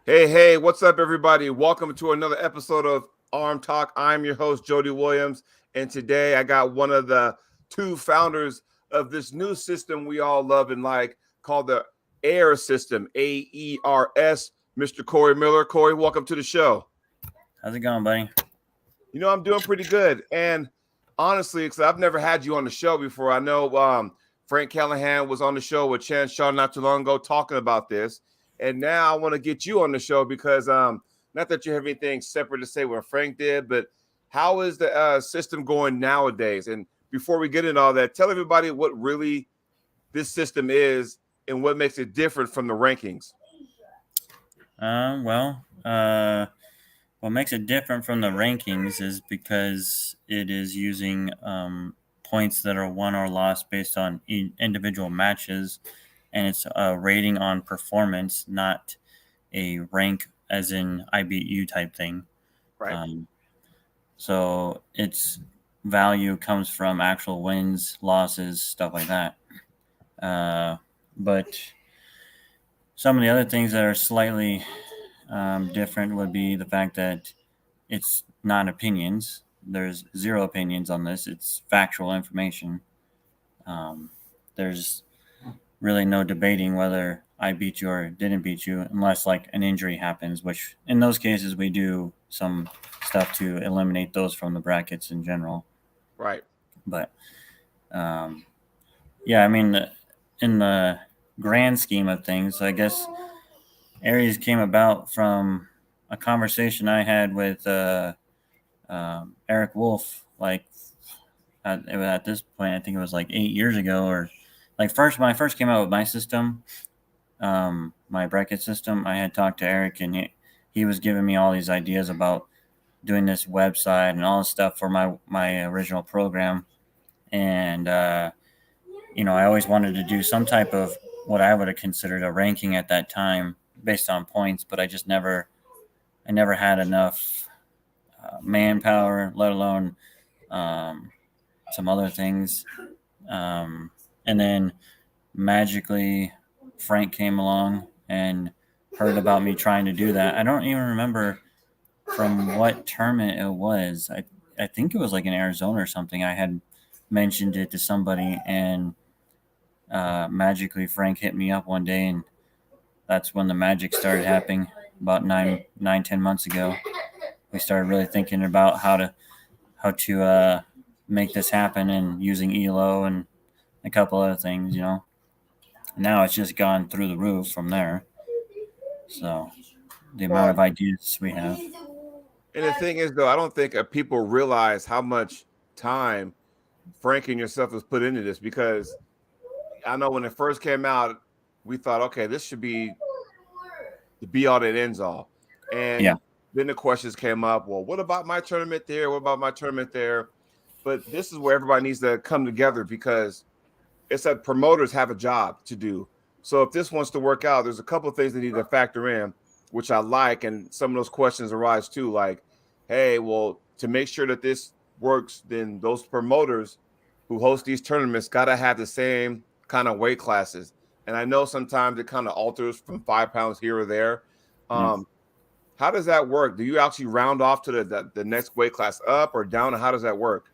Hey, what's up, everybody? Welcome to another episode of ArmTalk. I'm your host, Jody Williams, and today I got one of the two founders of this new system we all love and like called the AERS system, AERS, Mr. Corey Miller. Corey, welcome to the show. How's it going, buddy? I'm doing pretty good, and honestly, because I've never had you on the show before. I know Frank Callahan was on the show with Chance Shaw not too long ago talking about this. And now I want to get you on the show because not that you have anything separate to say what Frank did, but how is the system going nowadays? And before we get into all that, tell everybody what really this system is and what makes it different from the rankings. What makes it different from the rankings is because it is using points that are won or lost based on individual matches, and it's a rating on performance, not a rank as in I beat you type thing. Right. So its value comes from actual wins, losses, stuff like that. But some of the other things that are slightly different would be the fact that it's not opinions. There's zero opinions on this. It's factual information. There's really no debating whether I beat you or didn't beat you unless like an injury happens, which in those cases we do some stuff to eliminate those from the brackets in general. Right. But yeah, I mean, in the grand scheme of things, I guess ARES came about from a conversation I had with Eric Wolf, like at this point, I think it was like 8 years ago, or like when I first came out with my system, my bracket system, I had talked to Eric, and he was giving me all these ideas about doing this website and all this stuff for my original program. And I always wanted to do some type of what I would have considered a ranking at that time based on points, but I never had enough manpower, let alone some other things. And then magically Frank came along and heard about me trying to do that. I don't even remember from what tournament it was. I think it was like in Arizona or something. I had mentioned it to somebody, and magically Frank hit me up one day, and that's when the magic started happening about 10 months ago. We started really thinking about how to make this happen, and using ELO and a couple other things, Now it's just gone through the roof from there. So the amount of ideas we have. And the thing is, though, I don't think people realize how much time Frank and yourself has put into this, because I know when it first came out, we thought, okay, this should be the be all that ends all. And then the questions came up, well, what about my tournament there? What about my tournament there? But this is where everybody needs to come together, because it's that promoters have a job to do. So if this wants to work out, there's a couple of things they need to factor in, which I like. And some of those questions arise too, like, hey, well, to make sure that this works, then those promoters who host these tournaments got to have the same kind of weight classes. And I know sometimes it kind of alters from 5 pounds here or there. How does that work? Do you actually round off to the next weight class up or down? Or how does that work?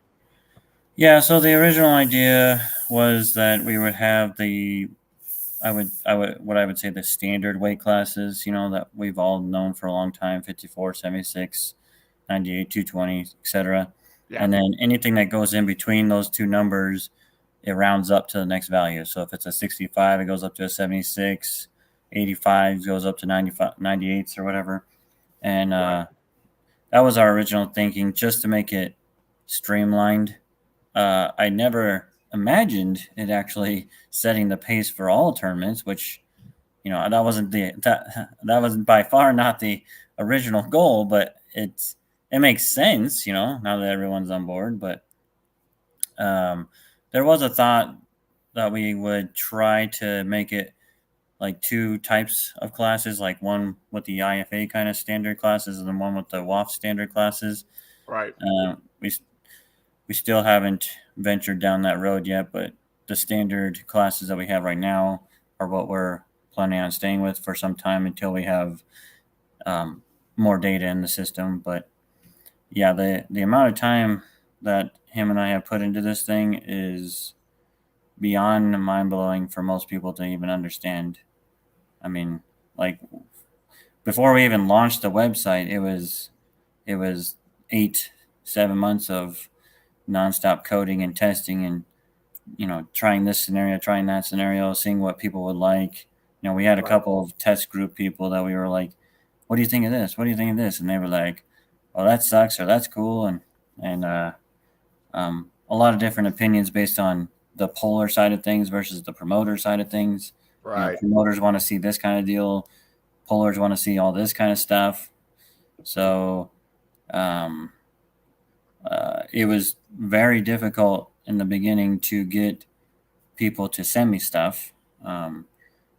Yeah, so the original idea was that we would have what I would say the standard weight classes, that we've all known for a long time: 54, 76, 98, 220, etc. Yeah. And then anything that goes in between those two numbers, it rounds up to the next value. So if it's a 65, it goes up to a 76, 85 goes up to 95, 98s or whatever. And that was our original thinking, just to make it streamlined. I never imagined it actually setting the pace for all tournaments, which, that wasn't by far not the original goal, but it makes sense, now that everyone's on board. But there was a thought that we would try to make it like two types of classes, like one with the IFA kind of standard classes and then one with the WAF standard classes. Right. We still haven't ventured down that road yet, but the standard classes that we have right now are what we're planning on staying with for some time, until we have more data in the system. But yeah, the amount of time that him and I have put into this thing is beyond mind blowing for most people to even understand. I mean, like before we even launched the website, it was 8-7 months of nonstop coding and testing and trying this scenario, trying that scenario, seeing what people would like. We had a Right. couple of test group people that we were like, "What do you think of this? What do you think of this?" And they were like, "Well, that sucks," or "That's cool," and a lot of different opinions based on the polar side of things versus the promoter side of things. Right. Promoters want to see this kind of deal, polars want to see all this kind of stuff. So um, it was very difficult in the beginning to get people to send me stuff.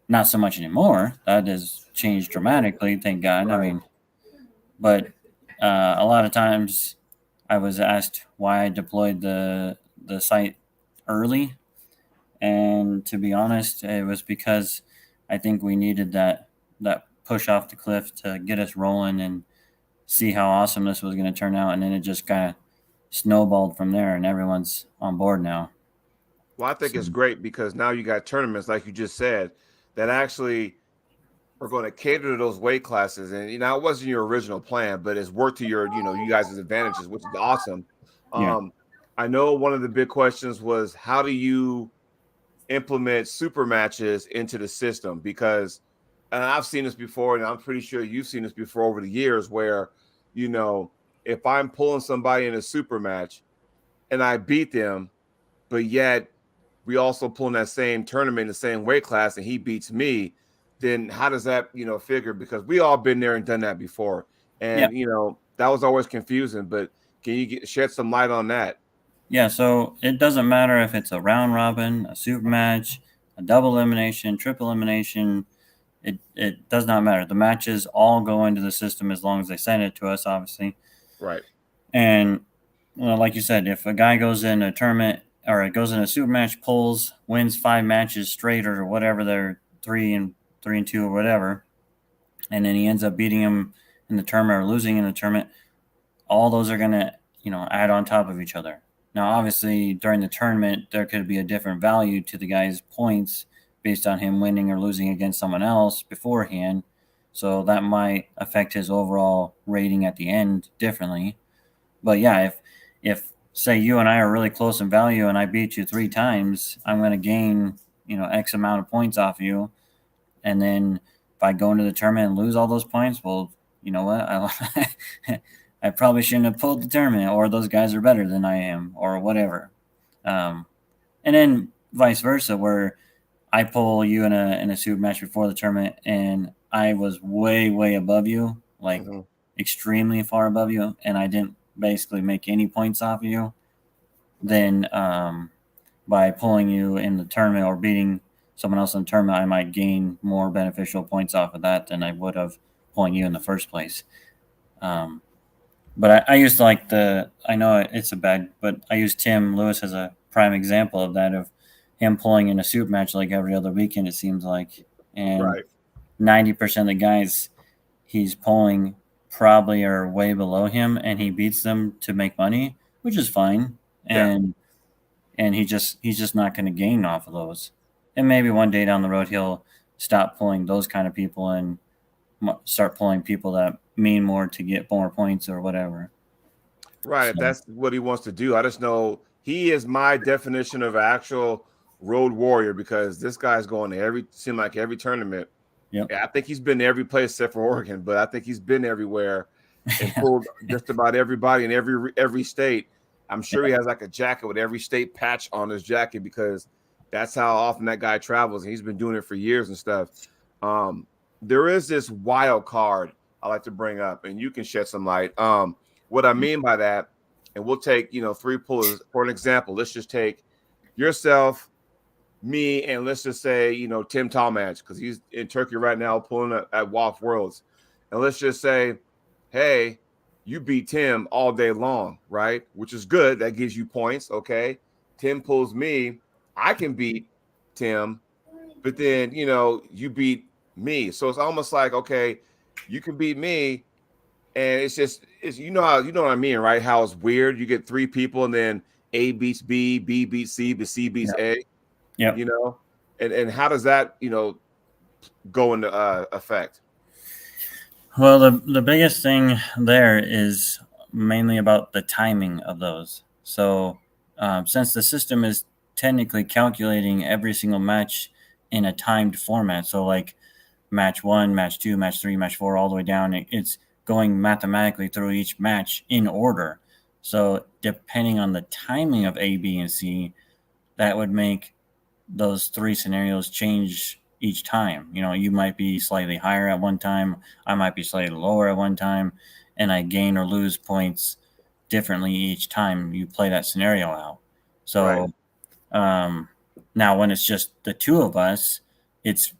Not so much anymore. That has changed dramatically, thank God. I Right. mean, but a lot of times I was asked why I deployed the site early, and to be honest, it was because I think we needed that push off the cliff to get us rolling and see how awesome this was going to turn out, and then it just kind of snowballed from there, and everyone's on board now. Well, I think So it's great because now you got tournaments, like you just said, that actually are going to cater to those weight classes. And it wasn't your original plan, but it's worked to you guys' advantages, which is awesome. yeah, Um, I know one of the big questions was how do you implement super matches into the system? Because and I've seen this before, and I'm pretty sure you've seen this before over the years, where you know if I'm pulling somebody in a super match and I beat them, but yet we also pull in that same tournament in the same weight class and he beats me, then how does that, figure? Because we all been there and done that before. yeah, And, that was always confusing, but can you shed some light on that? yeah. So it doesn't matter if it's a round robin, a super match, a double elimination, triple elimination. It does not matter. The matches all go into the system as long as they send it to us, obviously. Right. And like you said, if a guy goes in a tournament or it goes in a super match, pulls, wins 5 matches straight or whatever, they're 3-2 or whatever, and then he ends up beating him in the tournament or losing in the tournament, all those are gonna add on top of each other. Now, obviously, during the tournament, there could be a different value to the guy's points based on him winning or losing against someone else beforehand. So that might affect his overall rating at the end differently. But yeah, if say you and I are really close in value and I beat you 3 times, I'm going to gain X amount of points off you, and then if I go into the tournament and lose all those points, well, you know what? I probably shouldn't have pulled the tournament, or those guys are better than I am, or whatever. Um, and then vice versa, where I pull you in a super match before the tournament, and I was way above you, like Hmm. extremely far above you, and I didn't basically make any points off of you. Then by pulling you in the tournament or beating someone else in the tournament, I might gain more beneficial points off of that than I would have pulling you in the first place. Um, but I used like I know it's a bad, but I use Tim Lewis as a prime example of that, of him pulling in a super match like every other weekend, it seems like. And Right. 90% of the guys he's pulling probably are way below him, and he beats them to make money, which is fine. Yeah. And he's just not going to gain off of those. And maybe one day down the road he'll stop pulling those kind of people and start pulling people that mean more to get more points or whatever. Right. If So that's what he wants to do, I just know he is my definition of actual road warrior because this guy's going to seem like every tournament. yep. Yeah, I think he's been to every place except for Oregon, but I think he's been everywhere and pulled just about everybody in every state. I'm sure he has like a jacket with every state patch on his jacket because that's how often that guy travels, and he's been doing it for years and stuff. Um, there is this wild card I like to bring up, and you can shed some light. What I mean by that, and we'll take 3 pullers for an example. Let's just take yourself, me, and let's just say, Tim Talmadge, because he's in Turkey right now pulling at WAF Worlds. And let's just say, hey, you beat Tim all day long, right? Which is good. That gives you points. Okay. Tim pulls me. I can beat Tim, but then, you beat me. So it's almost like, okay, You can beat me, and it's you know what I mean, right? How it's weird. You get three people, and then A beats B, B beats C, but C beats Yep. A. Yep. You know, and how does that go into effect? Well, the biggest thing there is mainly about the timing of those. So, since the system is technically calculating every single match in a timed format, so like match one, match two, match three, match four, all the way down, it's going mathematically through each match in order. So, depending on the timing of A, B, and C, that would make those three scenarios change each time. You know, you might be slightly higher at one time, I might be slightly lower at one time, and I gain or lose points differently each time you play that scenario out. Right. So um, now when it's just the two of us, it's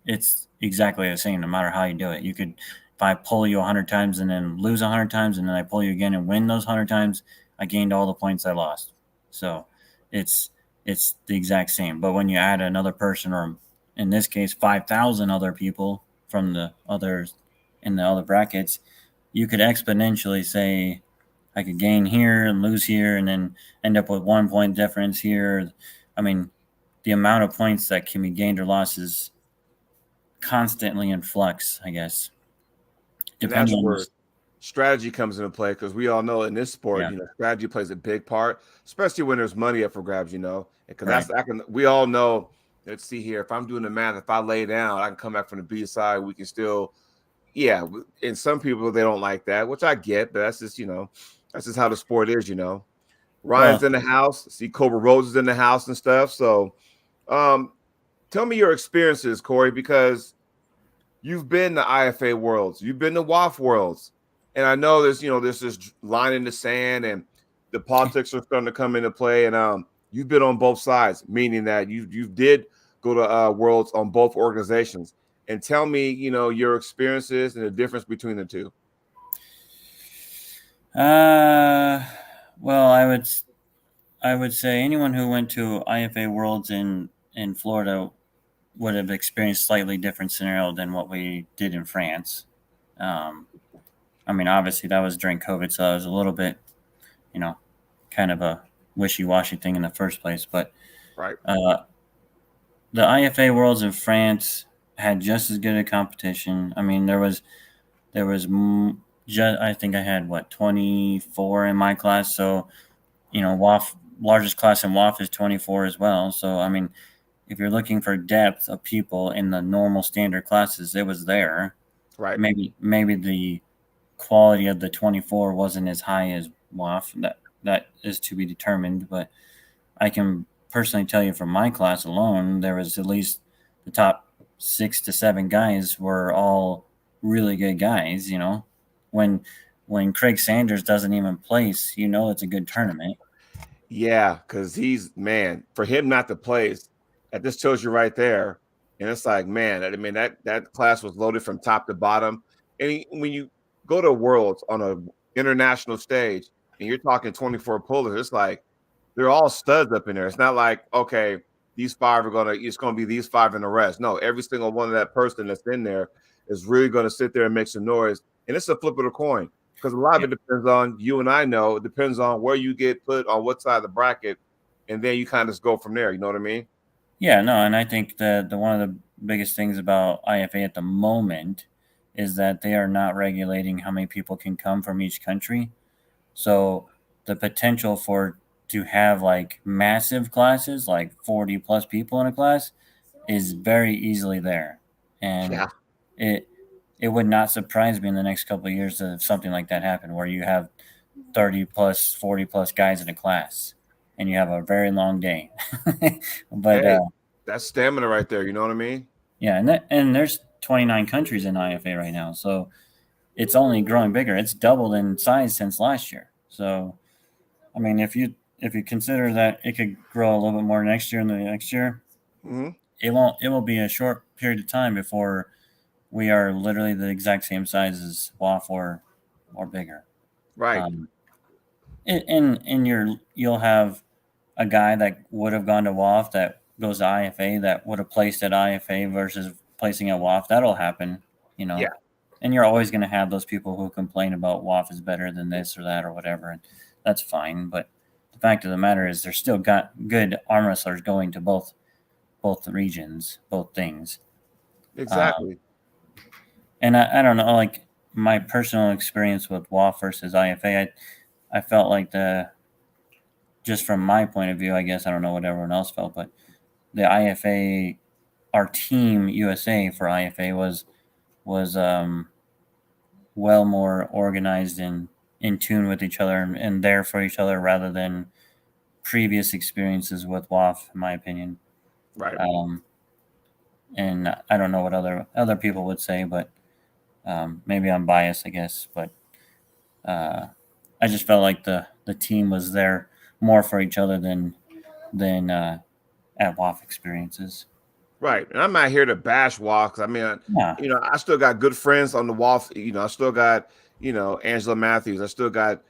exactly the same no matter how you do it. You could if I pull you 100 times and then lose 100 times and then I pull you again and win those 100 times, I gained all the points I lost. So it's it's the exact same. But when you add another person, or in this case 5,000 other people from the others in the other brackets, you could exponentially say I could gain here and lose here and then end up with 1 point difference here. I mean, the amount of points that can be gained or lost is constantly in flux, I guess. And that's Depending on, where strategy comes into play because we all know in this sport, yeah, strategy plays a big part, especially when there's money up for grabs, because right. we all know. Let's see here. If I'm doing the math, if I lay down, I can come back from the B side. We can still, yeah. And some people they don't like that, which I get, but that's just how the sport is. Ryan's Well, in the house. See, Cobra Rose is in the house and stuff. So, um, tell me your experiences, Corey, because you've been to IFA Worlds, you've been to WAF Worlds, and I know there's this line in the sand, and the politics are starting to come into play. And you've been on both sides, meaning that you did go to Worlds on both organizations. And tell me, your experiences and the difference between the two. uh, well, I would say anyone who went to IFA Worlds in Florida would have experienced slightly different scenario than what we did in France. Um, I mean, obviously that was during COVID, so it was a little bit, you know, kind of a wishy-washy thing in the first place. But Right, uh, the IFA Worlds in France had just as good a competition. I mean, there was just I think I had 24 in my class, so WAF largest class in WAF is 24 as well. So I mean, if you're looking for depth of people in the normal standard classes, it was there. right. Maybe the quality of the 24 wasn't as high as WAF. That is to be determined, but I can personally tell you from my class alone, there was at least the top 6 to 7 guys were all really good guys. When when Craig Sanders doesn't even place, it's a good tournament. Yeah, because for him not to place, that just shows you right there. And it's like, man, I mean, that class was loaded from top to bottom. And when you go to Worlds on a international stage and you're talking 24 pullers, it's like they're all studs up in there. It's not like, okay, it's gonna be these five and the rest. No, every single one of that person that's in there is really gonna sit there and make some noise. And it's a flip of the coin because a lot of Yeah, it depends on you and I know. It depends on where you get put on what side of the bracket, and then you kind of just go from there. You know what I mean? yeah, no, and I think that the one of the biggest things about IFA at the moment is that they are not regulating how many people can come from each country. So the potential for to have like massive classes, like 40 plus people in a class, is very easily there. And Yeah. it it would not surprise me in the next couple of years if something like that happened where you have 30 plus 40 plus guys in a class and you have a very long day. But Hey, that's stamina right there. You know what I mean? yeah, and there's 29 countries in IFA right now. So it's only growing bigger. It's doubled in size since last year. So I mean, if you consider that it could grow a little bit more next year and the next year, Hmm. it will be a short period of time before we are literally the exact same size as WAF or bigger. Right. Um, you'll have a guy that would have gone to WAF that goes to IFA that would have placed at IFA versus placing at WAF. That'll happen, you Yeah. know, and you're always going to have those people who complain about WAF is better than this or that or whatever, and that's fine. But the fact of the matter is, there's still got good arm wrestlers going to both the regions, both things. Exactly. And I don't know, like my personal experience with WAF versus IFA, I felt like just from my point of view, I guess I don't know what everyone else felt, but the IFA, our team USA for IFA was well more organized and in tune with each other and there for each other rather than previous experiences with WAF, in my opinion. Right. And I don't know what other people would say, but maybe I'm biased, I guess. But I just felt like the team was there more for each other than at WAF experiences. Right. And I'm not here to bash walks. I mean, Yeah. I still got good friends on the wall. I still got, Angela Matthews. I still got,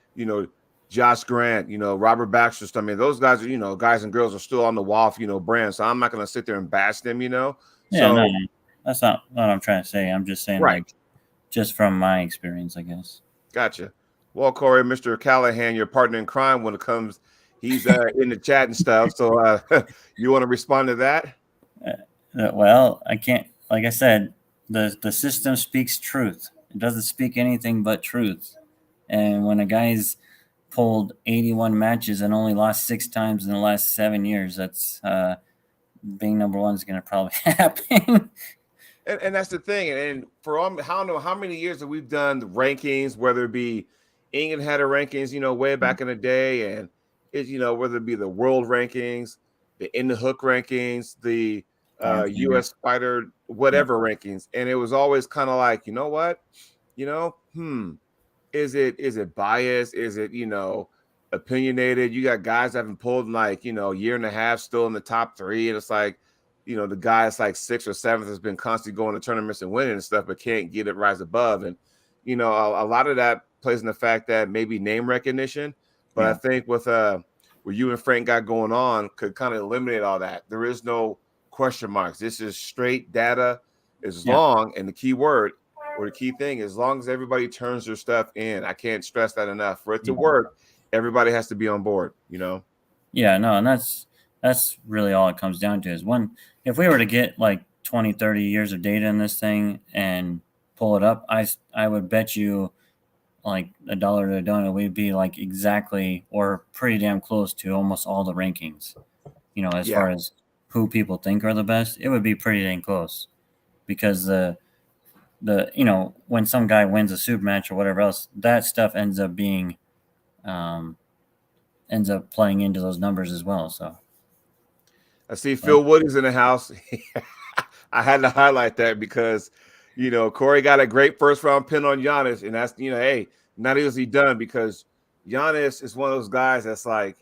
Josh Grant, Robert Baxter. I mean, those guys are, guys and girls are still on the WAF, brand. So I'm not going to sit there and bash them, Yeah, So, no, that's not what I'm trying to say. I'm just saying, right. like, just from my experience, I guess. Gotcha. Well, Corey, Mr. Callahan, your partner in crime when it comes, he's in the chat and stuff. So you want to respond to that? Well, I can't. Like I said, the system speaks truth. It doesn't speak anything but truth. And when a guy's pulled 81 matches and only lost 6 times in the last 7 years, that's being number one is going to probably happen. And that's the thing. And for all, I don't know how many years that we've done the rankings, whether it be England had a rankings, way back in the day, and it's, whether it be the world rankings, the in the hook rankings, the US fighter, whatever rankings. And it was always kind of like, you know what? Is it biased? Is it, opinionated? You got guys that haven't pulled in like, a year and a half still in the top 3. And it's like, the guy that's like 6th or 7th has been constantly going to tournaments and winning and stuff, but can't get it rise above. And, a lot of that plays in the fact that maybe name recognition. But I think with what you and Frank got going on could kind of eliminate all that. There is no question marks. This is straight data as long, and the key word or the key thing, as long as everybody turns their stuff in. I can't stress that enough. For it to work, everybody has to be on board, Yeah, no, and that's really all it comes down to is if we were to get like 20, 30 years of data in this thing and pull it up, I would bet you like $1 to a donut, we'd be like exactly or pretty damn close to almost all the rankings, as far as who people think are the best. It would be pretty dang close because the when some guy wins a super match or whatever else, that stuff ends up playing into those numbers as well. So I see Phil Woody's in the house. I had to highlight that because, Corey got a great first round pin on Giannis, and that's, hey, not easily done because Giannis is one of those guys that's like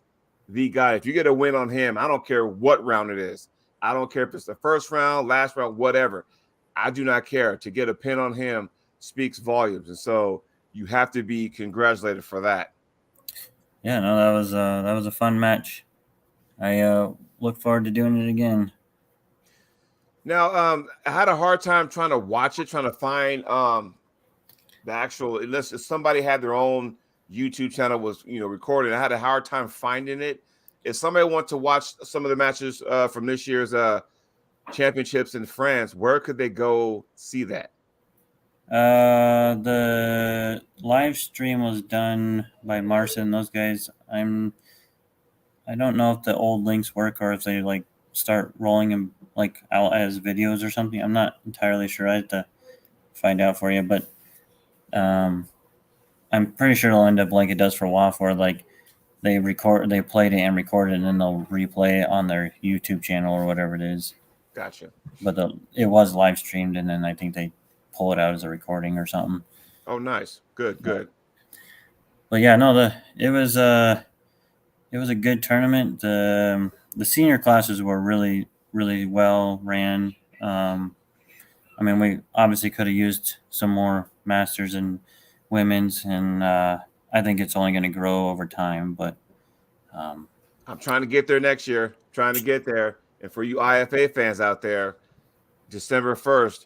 the guy. If you get a win on him, I don't care what round it is. I don't care if it's the first round, last round, whatever. I do not care. To get a pin on him speaks volumes, and so you have to be congratulated for that. Yeah, no, that was a fun match. I look forward to doing it again. Now, I had a hard time trying to watch it, trying to find the actual. Unless if somebody had their own YouTube channel was recording, I had a hard time finding it. If somebody wants to watch some of the matches from this year's championships in France, where could they go see that? The live stream was done by Marcia and those guys. I don't know if the old links work or if they like start rolling them like out as videos or something. I'm not entirely sure. I have to find out for you, but I'm pretty sure it'll end up like it does for WAF, where like they played it and recorded it, and then they'll replay it on their YouTube channel or whatever it is. Gotcha. But it was live streamed, and then I think they pull it out as a recording or something. Oh, nice. Good. But yeah, no, it was a good tournament. The senior classes were really, really well ran. I mean, we obviously could have used some more masters and women's, and I think it's only going to grow over time. But I'm trying to get there next year. Trying to get there. And for you IFA fans out there, December 1st,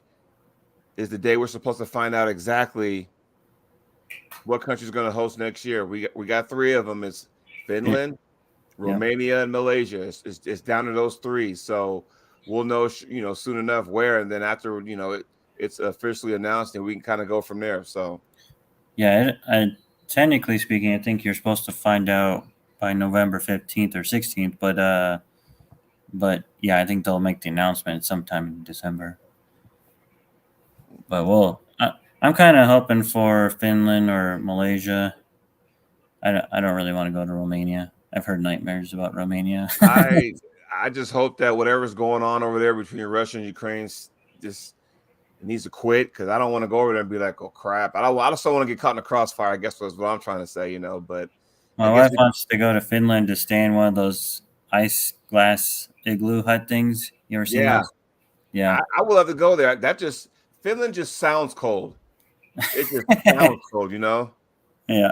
is the day we're supposed to find out exactly what country's going to host next year. We got three of them. It's Finland, Yeah. Romania, and Malaysia. It's down to those three. So we'll know, soon enough where, and then after, it's officially announced, and we can kind of go from there. So Yeah. Technically speaking, I think you're supposed to find out by November 15th or 16th, but yeah, I think they'll make the announcement sometime in December. But I'm kind of hoping for Finland or Malaysia. I don't really want to go to Romania. I've heard nightmares about Romania. I just hope that whatever's going on over there between Russia and Ukraine just needs to quit, because I don't want to go over there and be like, oh crap. I just don't want to get caught in the crossfire, I guess was what I'm trying to say, But I My guess wife wants to go to Finland to stay in one of those ice glass igloo hut things. You ever seen yeah, those? Yeah. I would love to go there. Finland just sounds cold. It just sounds cold, Yeah.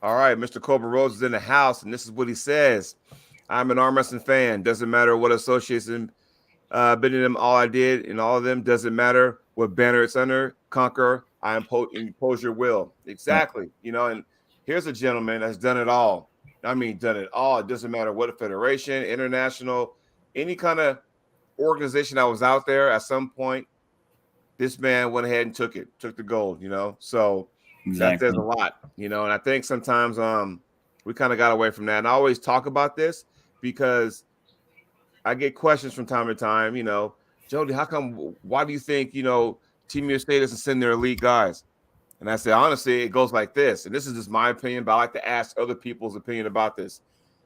All right, Mr. Cobra Rose is in the house, and this is what he says. I'm an arm wrestling fan. Doesn't matter what association been in them, all I did in all of them. Doesn't matter what banner it's under. Conquer, I impose your will. Exactly. And here's a gentleman that's done it all. I mean, done it all. It doesn't matter what federation, international, any kind of organization that was out there at some point. This man went ahead and took the gold, So that Exactly. says a lot, and I think sometimes we kind of got away from that. And I always talk about this because I get questions from time to time, Jody, why do you think, Team USA doesn't send their elite guys? And I say, honestly, it goes like this. And this is just my opinion, but I like to ask other people's opinion about this.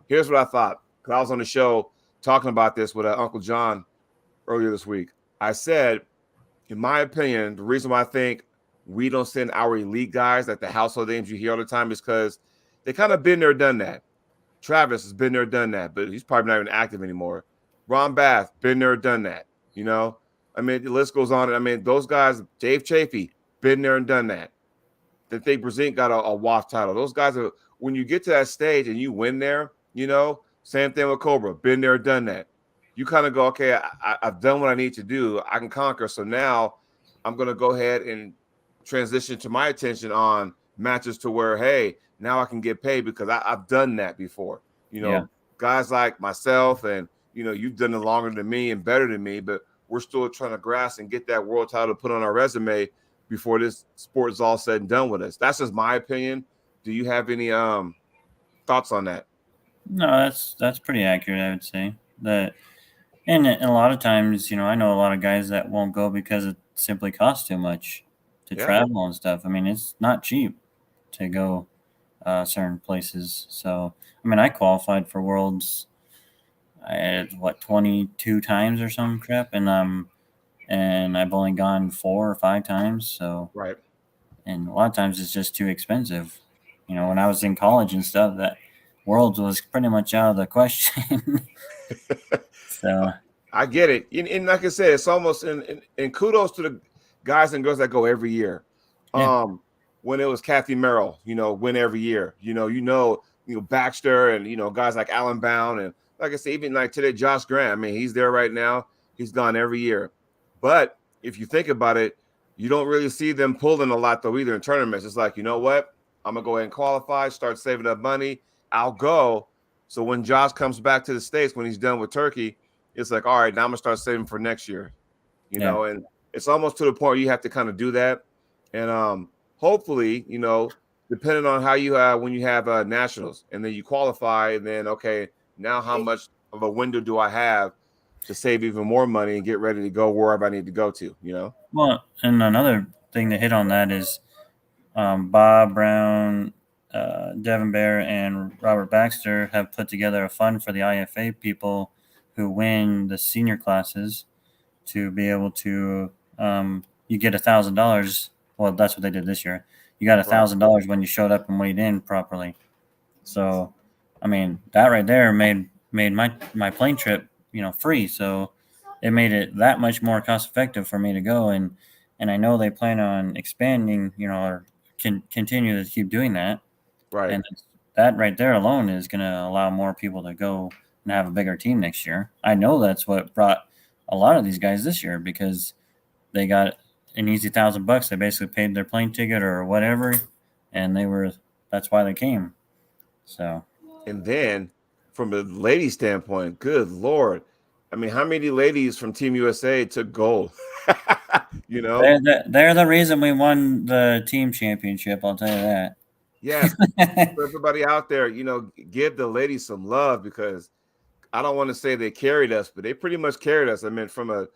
Here's what I thought. Because I was on the show talking about this with Uncle John earlier this week. I said, in my opinion, the reason why I think we don't send our elite guys, like the household names you hear all the time, is because they kind of been there, done that. Travis has been there, done that, but he's probably not even active anymore. Ron Bath, been there, done that. I mean, the list goes on. I mean, those guys, Dave Chafee, been there and done that. That they present got a WAF title. Those guys are, when you get to that stage and you win there, same thing with Cobra, been there, done that. You kind of go, okay, I've done what I need to do. I can conquer. So now I'm going to go ahead and transition to my attention on matches to where, hey, now I can get paid because I've done that before. Guys like myself and, you've done it longer than me and better than me, but we're still trying to grasp and get that world title to put on our resume before this sport is all said and done with us. That's just my opinion. Do you have any thoughts on that? No, that's pretty accurate, I would say. And a lot of times, I know a lot of guys that won't go because it simply costs too much to travel and stuff. I mean, it's not cheap to go certain places. So, I mean, I qualified for Worlds, 22 times or some crap, and I've only gone 4 or 5 times. So, right. And a lot of times it's just too expensive. When I was in college and stuff, that Worlds was pretty much out of the question. So I get it. And like I said, it's almost and kudos to the guys and girls that go every year. Yeah. When it was Kathy Merrill, win every year. Baxter and guys like Alan Bound and like I said, even like today, Josh Grant. I mean, he's there right now. He's gone every year. But if you think about it, you don't really see them pulling a lot though either in tournaments. It's like, you know what? I'm gonna go ahead and qualify, start saving up money. I'll go. So when Josh comes back to the States, when he's done with Turkey, it's like, all right, now I'm gonna start saving for next year. And it's almost to the point where you have to kind of do that. And hopefully, depending on how you have when you have nationals and then you qualify, and then okay, now how much of a window do I have to save even more money and get ready to go wherever I need to go to, Well, and another thing to hit on that is Bob Brown, Devin Bear, and Robert Baxter have put together a fund for the IFA people who win the senior classes to be able to you get $1,000. Well, that's what they did this year. You got $1,000 when you showed up and weighed in properly. So, I mean, that right there made my plane trip, free. So it made it that much more cost effective for me to go. And I know they plan on expanding, or continue to keep doing that. Right. And that right there alone is going to allow more people to go and have a bigger team next year. I know that's what brought a lot of these guys this year because they got an easy $1,000. They basically paid their plane ticket or whatever, and that's why they came. So, And then from a lady standpoint, good Lord. I mean, how many ladies from Team USA took gold? you know? they're the reason we won the team championship. I'll tell you that. Yes. For everybody out there, give the ladies some love because I don't want to say they carried us, but they pretty much carried us. I mean, from a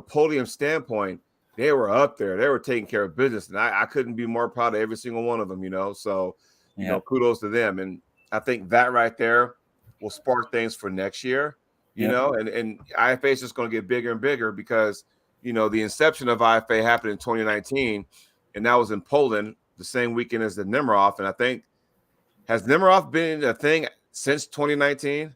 podium standpoint, they were up there. They were taking care of business, and I couldn't be more proud of every single one of them. So Yeah. kudos to them. And I think that right there will spark things for next year. Yep. And IFA is just going to get bigger and bigger because the inception of IFA happened in 2019, and that was in Poland the same weekend as the Nemiroff. And I think has Nemiroff been a thing since 2019?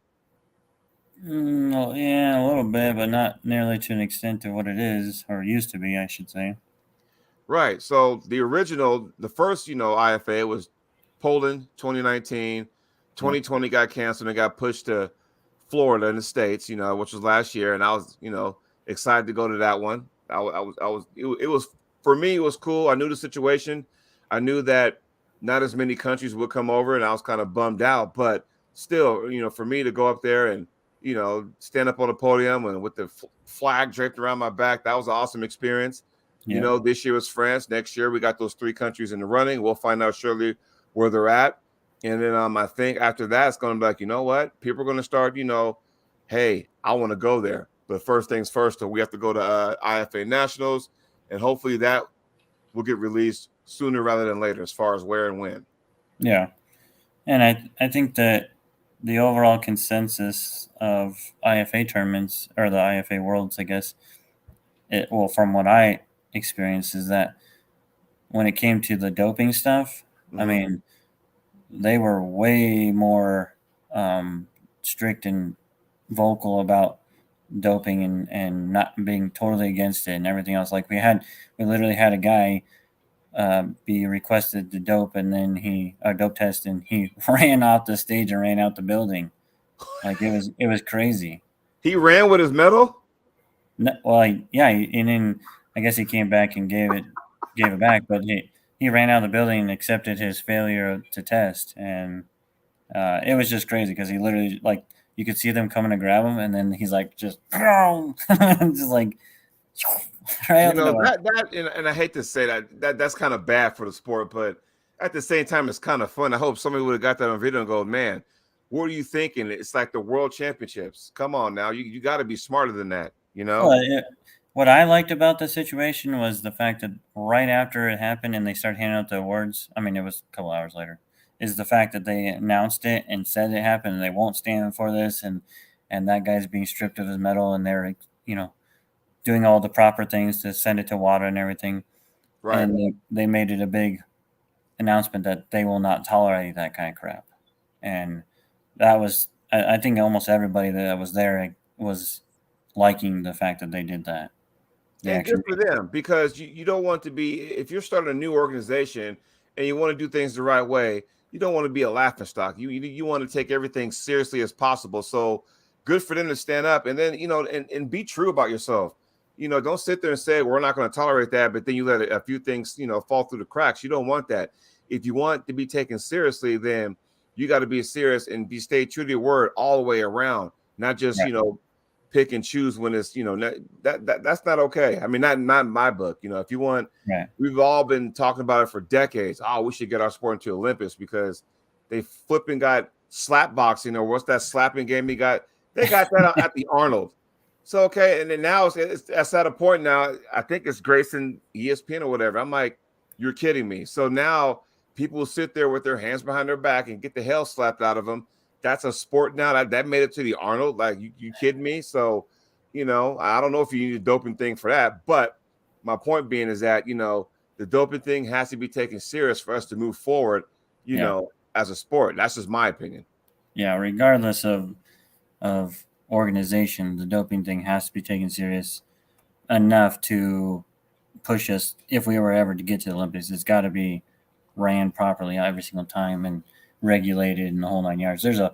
Well, yeah, a little bit, but not nearly to an extent to what it is or used to be, I should say. Right. So the first, IFA was Poland 2019. 2020 got canceled and got pushed to Florida in the States, which was last year. And I was, excited to go to that one. It was, for me, it was cool. I knew the situation. I knew that not as many countries would come over and I was kind of bummed out, but still, for me to go up there and, stand up on the podium and with the flag draped around my back, that was an awesome experience. Yep. This year was France. Next year we got those 3 countries in the running. We'll find out surely where they're at. And then I think after that, it's going to be like, you know what? People are going to start, hey, I want to go there. But first things first, we have to go to IFA Nationals. And hopefully that will get released sooner rather than later as far as where and when. Yeah. And I think that the overall consensus of IFA tournaments, or the IFA Worlds, I guess, from what I experienced, is that when it came to the doping stuff, I mean, they were way more strict and vocal about doping and not being totally against it and everything else. Like we literally had a guy be requested to dope, and then he dope test, and he ran off the stage and ran out the building. Like it was crazy. He ran with his medal? No, well, yeah, and then I guess he came back and gave it back, but he ran out of the building and accepted his failure to test, and it was just crazy because he literally, like, you could see them coming to grab him, and then he's like just just like right out the door. And I hate to say that's kind of bad for the sport, but at the same time, it's kind of fun. I hope somebody would have got that on video and go, man, what are you thinking? It's like the World Championships. Come on now, you got to be smarter than that, Well, what I liked about the situation was the fact that right after it happened and they started handing out the awards, I mean, it was a couple hours later, is the fact that they announced it and said it happened and they won't stand for this, and that guy's being stripped of his medal, and they're, doing all the proper things to send it to WADA and everything. Right. And they made it a big announcement that they will not tolerate that kind of crap. And that was, I think almost everybody that was there was liking the fact that they did that. And good for them, because you don't want to be, if you're starting a new organization and you want to do things the right way, you don't want to be a laughingstock. You want to take everything seriously as possible. So good for them to stand up and then, and be true about yourself. Don't sit there and say, we're not going to tolerate that, but then you let a few things, fall through the cracks. You don't want that. If you want to be taken seriously, then you got to be serious and stay true to your word all the way around, not just, pick and choose when it's, that's not okay. I mean, not in my book. If you want, we've all been talking about it for decades. Oh, we should get our sport into Olympics because they flipping got slap boxing, or what's that slapping game they got that at the Arnold. So, okay. And then now it's at a point now, I think it's Grayson ESPN or whatever. I'm like, you're kidding me. So now people will sit there with their hands behind their back and get the hell slapped out of them. That's a sport now. That made it to the Arnold. Like, you kidding me? So, I don't know if you need a doping thing for that. But my point being is that, the doping thing has to be taken serious for us to move forward, as a sport. That's just my opinion. Yeah, regardless of organization, the doping thing has to be taken serious enough to push us. If we were ever to get to the Olympics, it's got to be ran properly every single time and regulated and the whole 9 yards. There's a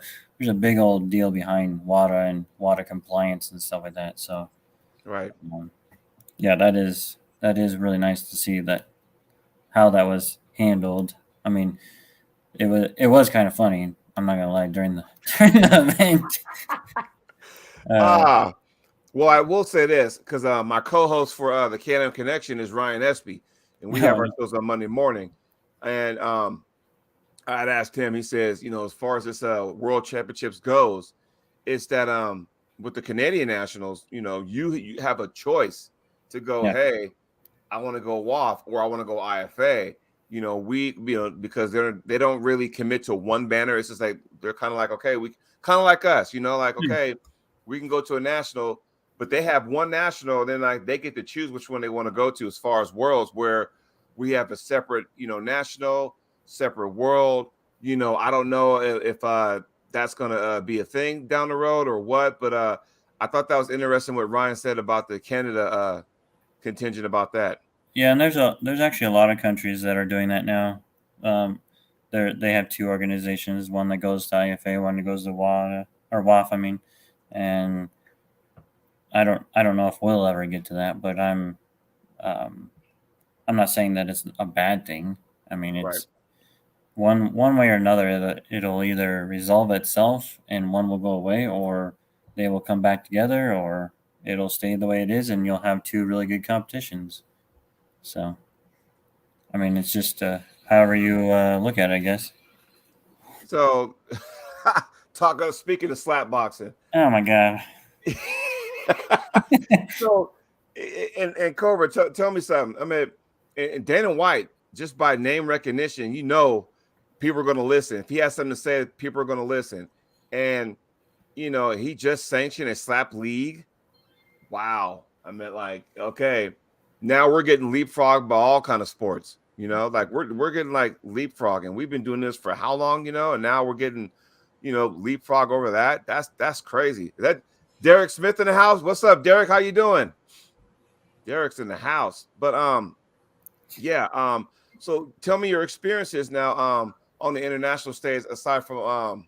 big old deal behind WADA and WADA compliance and stuff like that. So, right. Yeah, that is really nice to see that how that was handled. I mean, it was kind of funny. I'm not gonna lie during the during the event. Uh, Ah, well, I will say this because my co-host for the Can Connection is Ryan Espy, and we have our shows on Monday morning. And I'd asked him. He says, as far as this World Championships goes, it's that with the Canadian Nationals, you have a choice to go, yeah, hey, I want to go WAF or I want to go IFA. Because they don't really commit to one banner. It's just like they're kind of like, okay, we kind of like us, like, okay, we can go to a national, but they have one national, then like they get to choose which one they want to go to as far as worlds, where we have a separate, national, separate world. I don't know if that's gonna be a thing down the road or what, but I thought that was interesting what Ryan said about the Canada contingent about that. yeah, and there's actually a lot of countries that are doing that now. Um, they have two organizations, one that goes to IFA, one that goes to WA or WAF. I mean, and I don't know if we'll ever get to that, but um, I'm not saying that it's a bad thing. I mean, Right. it's one way or another that it'll either resolve itself and one will go away, or they will come back together, or it'll stay the way it is, and you'll have two really good competitions. So, I mean, it's just however you look at it, I guess. So, speaking of slap boxing. Oh my god! So, and Cobra, tell me something. I mean, and Dana White, just by name recognition, people are going to listen. If he has something to say, people are going to listen. And he just sanctioned a slap league. Wow. I mean, like, okay, now we're getting leapfrogged by all kind of sports. Like we're getting like leapfrog, and we've been doing this for how long? And now we're getting, leapfrog over that. That's crazy. Is that Derek Smith in the house? What's up, Derek? How you doing? Derek's in the house. But yeah. So tell me your experiences now on the international stage, aside from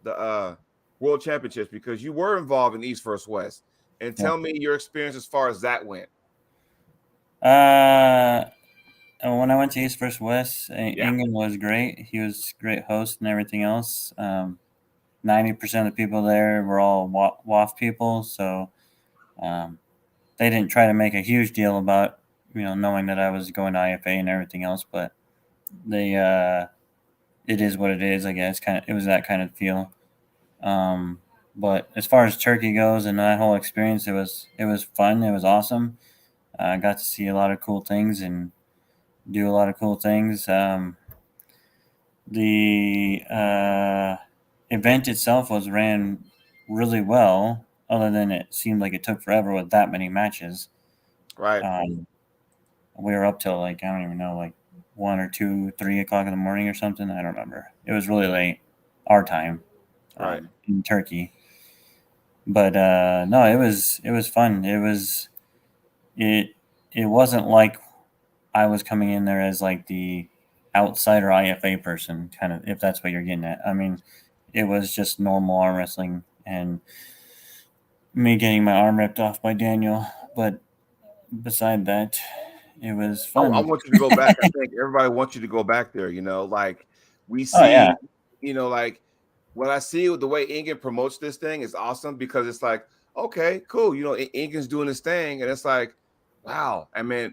the World Championships, because you were involved in East versus West. And Yeah. tell me your experience as far as that went. Uh, when I went to East versus West, Yeah. England was great. He was a great host and everything else. 90% of the people there were all WAF people, so um, they didn't try to make a huge deal about knowing that I was going to IFA and everything else. But they it is what it is, I guess. It was that kind of feel. Um, but as far as Turkey goes and that whole experience, it was fun. It was awesome. I got to see a lot of cool things and do a lot of cool things. The event itself was ran really well, other than it seemed like it took forever with that many matches. Right. Um, we were up till like I don't even know, like 1 or 2, 3 o'clock in the morning or something. I don't remember. It was really late, our time, Right. in Turkey. But no, it was fun. It it wasn't like I was coming in there as like the outsider IFA person, kind of, if that's what you're getting at. I mean, it was just normal arm wrestling and me getting my arm ripped off by Daniel. But beside that, it was I fun. want you to go back. I think everybody wants you to go back there. Like we Oh yeah, see, like what I see with the way England promotes this thing is awesome because it's like, okay, cool. England's doing this thing, and it's like, wow. I mean,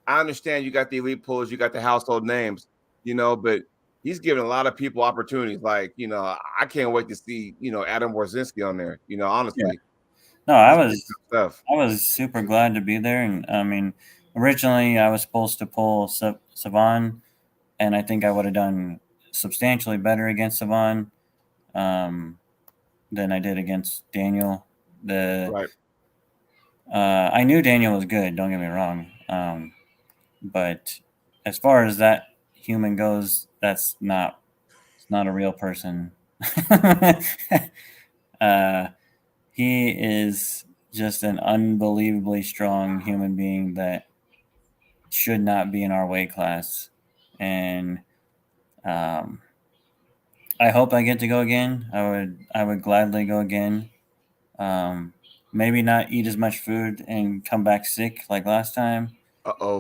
I understand you got the elite pullers, you got the household names, but he's giving a lot of people opportunities. Like, I can't wait to see, Adam Warzinski on there. yeah. Honestly, No, this is good stuff. I was super glad to be there, and I mean, originally I was supposed to pull Savan, and I think I would have done substantially better against Savan um, than I did against Daniel. The Right. I knew Daniel was good. Don't get me wrong, but as far as that human goes, it's not a real person. uh, he is just an unbelievably strong human being that should not be in our weight class, and um, I hope I get to go again. I would gladly go again. Um, maybe not eat as much food and come back sick like last time.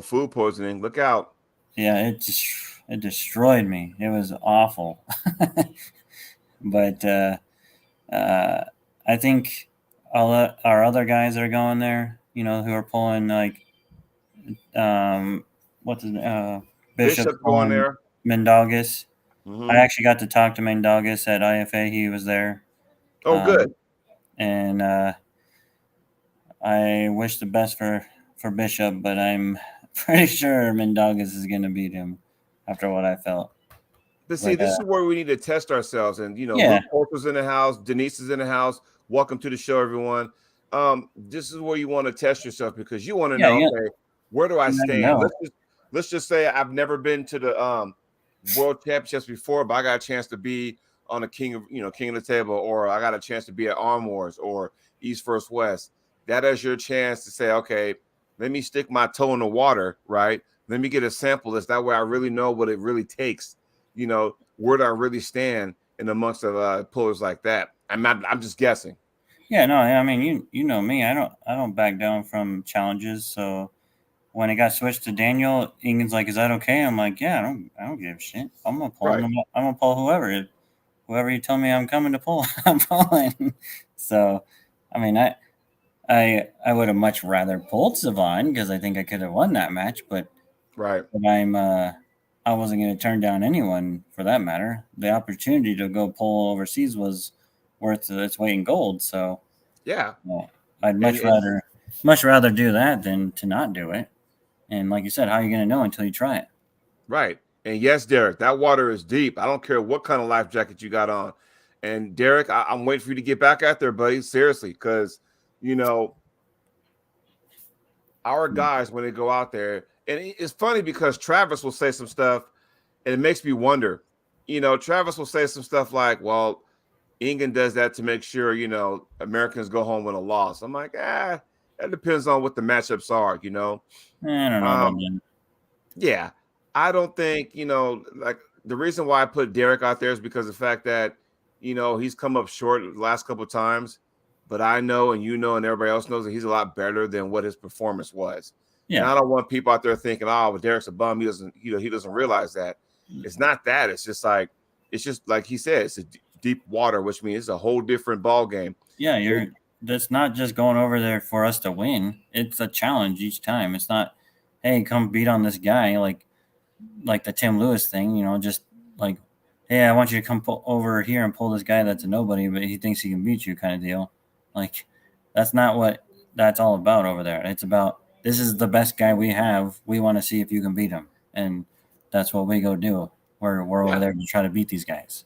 Food poisoning. Look out. Yeah, it destroyed me. It was awful. But uh, I think all our other guys that are going there, who are pulling like um, what's his Bishop Bishop's going pulling there. Mendogas. I Hmm. actually got to talk to Mendogas at IFA. He was there, Oh, um, good. and I wish the best for Bishop, but I'm pretty sure Mendogas is going to beat him after what I felt. But see, But this is where we need to test ourselves. And yeah, Luke Porter's in the house, Denise is in the house. Welcome to the show, everyone. This is where you want to test yourself because you want to yeah, know, yeah, okay, where do I you never stand? know. Let's just say I've never been to the world championships before, but I got a chance to be on the king of the table, or I got a chance to be at Arm Wars or East First West. That is your chance to say, okay, let me stick my toe in the water, right? Let me get a sample list. That way I really know what it really takes, where do I really stand in amongst of pullers like that. I'm just guessing. Yeah, no, I mean you know me. I don't back down from challenges. So when it got switched to Daniel, Ingen's like, "Is that okay?" I'm like, "Yeah, I don't give a shit. I'm gonna pull Right. him. I'm gonna pull whoever you tell me I'm coming to pull. I'm pulling." So, I mean, I would have much rather pulled Savon because I think I could have won that match, but Right. I wasn't going to turn down anyone for that matter. The opportunity to go pull overseas was worth its weight in gold. So Yeah. well, I'd And much rather do that than to not do it. And like you said, how are you going to know until you try it? right. And yes, Derek, that water is deep. I don't care what kind of life jacket you got on. And Derek, I'm waiting for you to get back out there, buddy. Seriously, because you know our guys when they go out there, and it's funny because Travis will say some stuff, and it makes me wonder. Travis will say some stuff like, "Well, England does that to make sure Americans go home with a loss." I'm like, that depends on what the matchups are. I don't know about Um, that. yeah, I don't think like the reason why I put Derek out there is because of the fact that he's come up short the last couple of times, but I know and and everybody else knows that he's a lot better than what his performance was. And Yeah, I don't want people out there thinking, "Oh, well, Derek's a bum. He doesn't, he doesn't realize that." It's not that. It's just like he said, it's a deep water, which means it's a whole different ball game. yeah. That's not just going over there for us to win. It's a challenge each time. It's not, hey, come beat on this guy like the Tim Lewis thing. Just like, hey, I want you to come over here and pull this guy that's a nobody, but he thinks he can beat you, kind of deal. Like, that's not what that's all about over there. It's about this is the best guy we have. We want to see if you can beat him, and that's what we go do. We're over Yeah. there to try to beat these guys.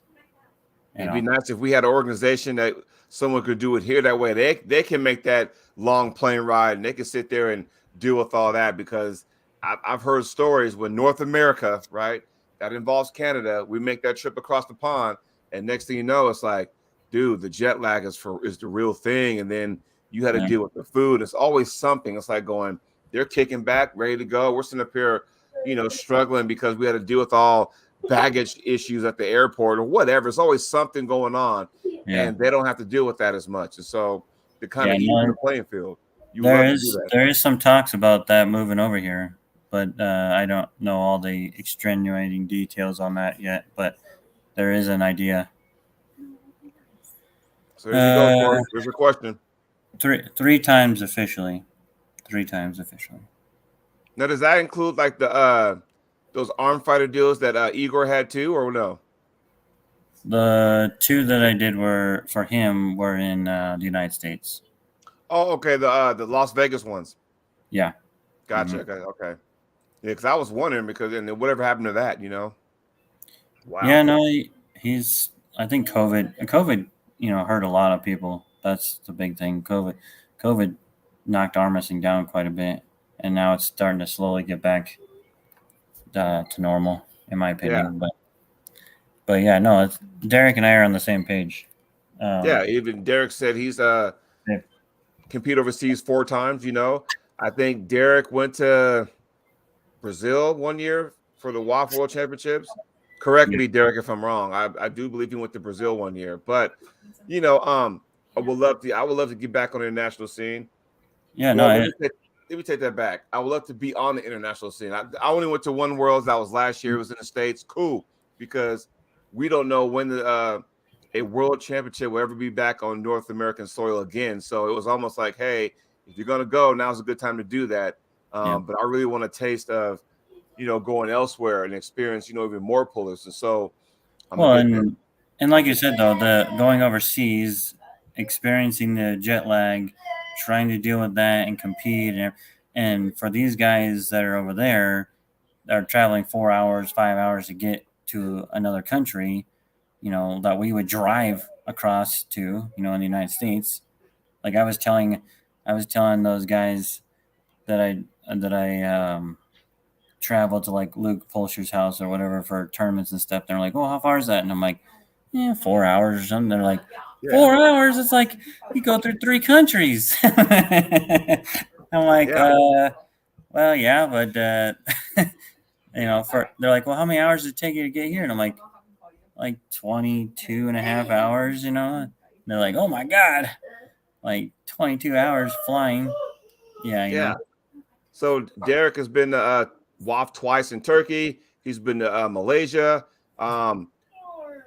You It'd be know. nice if we had an organization that someone could do it here. That way, they can make that long plane ride and they can sit there and deal with all that. Because I've heard stories when North America, right, that involves Canada, we make that trip across the pond, and next thing you know, it's like, dude, the jet lag is the real thing, and then you had to Yeah. deal with the food. It's always something. It's like going, they're kicking back, ready to go. We're sitting up here, struggling because we had to deal with all baggage issues at the airport or whatever. It's always something going on, Yeah. and they don't have to deal with that as much. And so to kind Yeah. of even No, the playing field, you would there love to do is that. there is some talks about that moving over here, but I don't know all the extenuating details on that yet. But there is an idea. So there you go, Uh, Corey. There's a question. three times officially. 3 times officially. Now, does that include like the those arm fighter deals that Igor had too, or no? The two that I did were for him were in the United States. Oh, okay. The Las Vegas ones. Yeah. Gotcha. Hmm. Okay. Yeah, because I was wondering because then whatever happened to that. Yeah. Wow. No, he's. I think COVID, hurt a lot of people. That's the big thing. COVID knocked arm wrestling down quite a bit, and now it's starting to slowly get back to normal, in my Yeah. opinion. But yeah, no, Derek and I are on the same page. Yeah. Um, Even Derek said he's yeah. compete overseas 4 times. I think Derek went to Brazil one year for the WAF World Championships. Correct Yeah. me, Derek, if I'm wrong. I do believe he went to Brazil one year, but you know, um, I would love to get back on the international scene. Yeah, Well, no, let me take that back. I would love to be on the international scene. I only went to one Worlds. That was last year. It was in the States. Cool, because we don't know when a world championship will ever be back on North American soil again. So it was almost like, hey, if you're gonna go, now's a good time to do that. yeah. But I really want a taste of, going elsewhere and experience, even more pullers. And so I'm gonna Well, get there. and I'm like you gonna get said though, the going overseas, experiencing the jet lag, trying to deal with that and compete, and for these guys that are over there, that are traveling 4 hours, 5 hours to get to another country, that we would drive across to, in the United States. Like I was telling those guys that I traveled to like Luke Polster's house or whatever for tournaments and stuff. They're like, "Oh, how far is that?" And I'm like, "Yeah, 4 hours or something." They're like, yeah, 4 hours? It's like you go through 3 countries. I'm like, yeah, well, yeah, but they're like, well, how many hours did it take you to get here? And I'm like 22 and a half hours, And they're like, oh my God, like 22 hours flying. Yeah, yeah. So Derek has been to WAF twice in Turkey. He's been to Malaysia.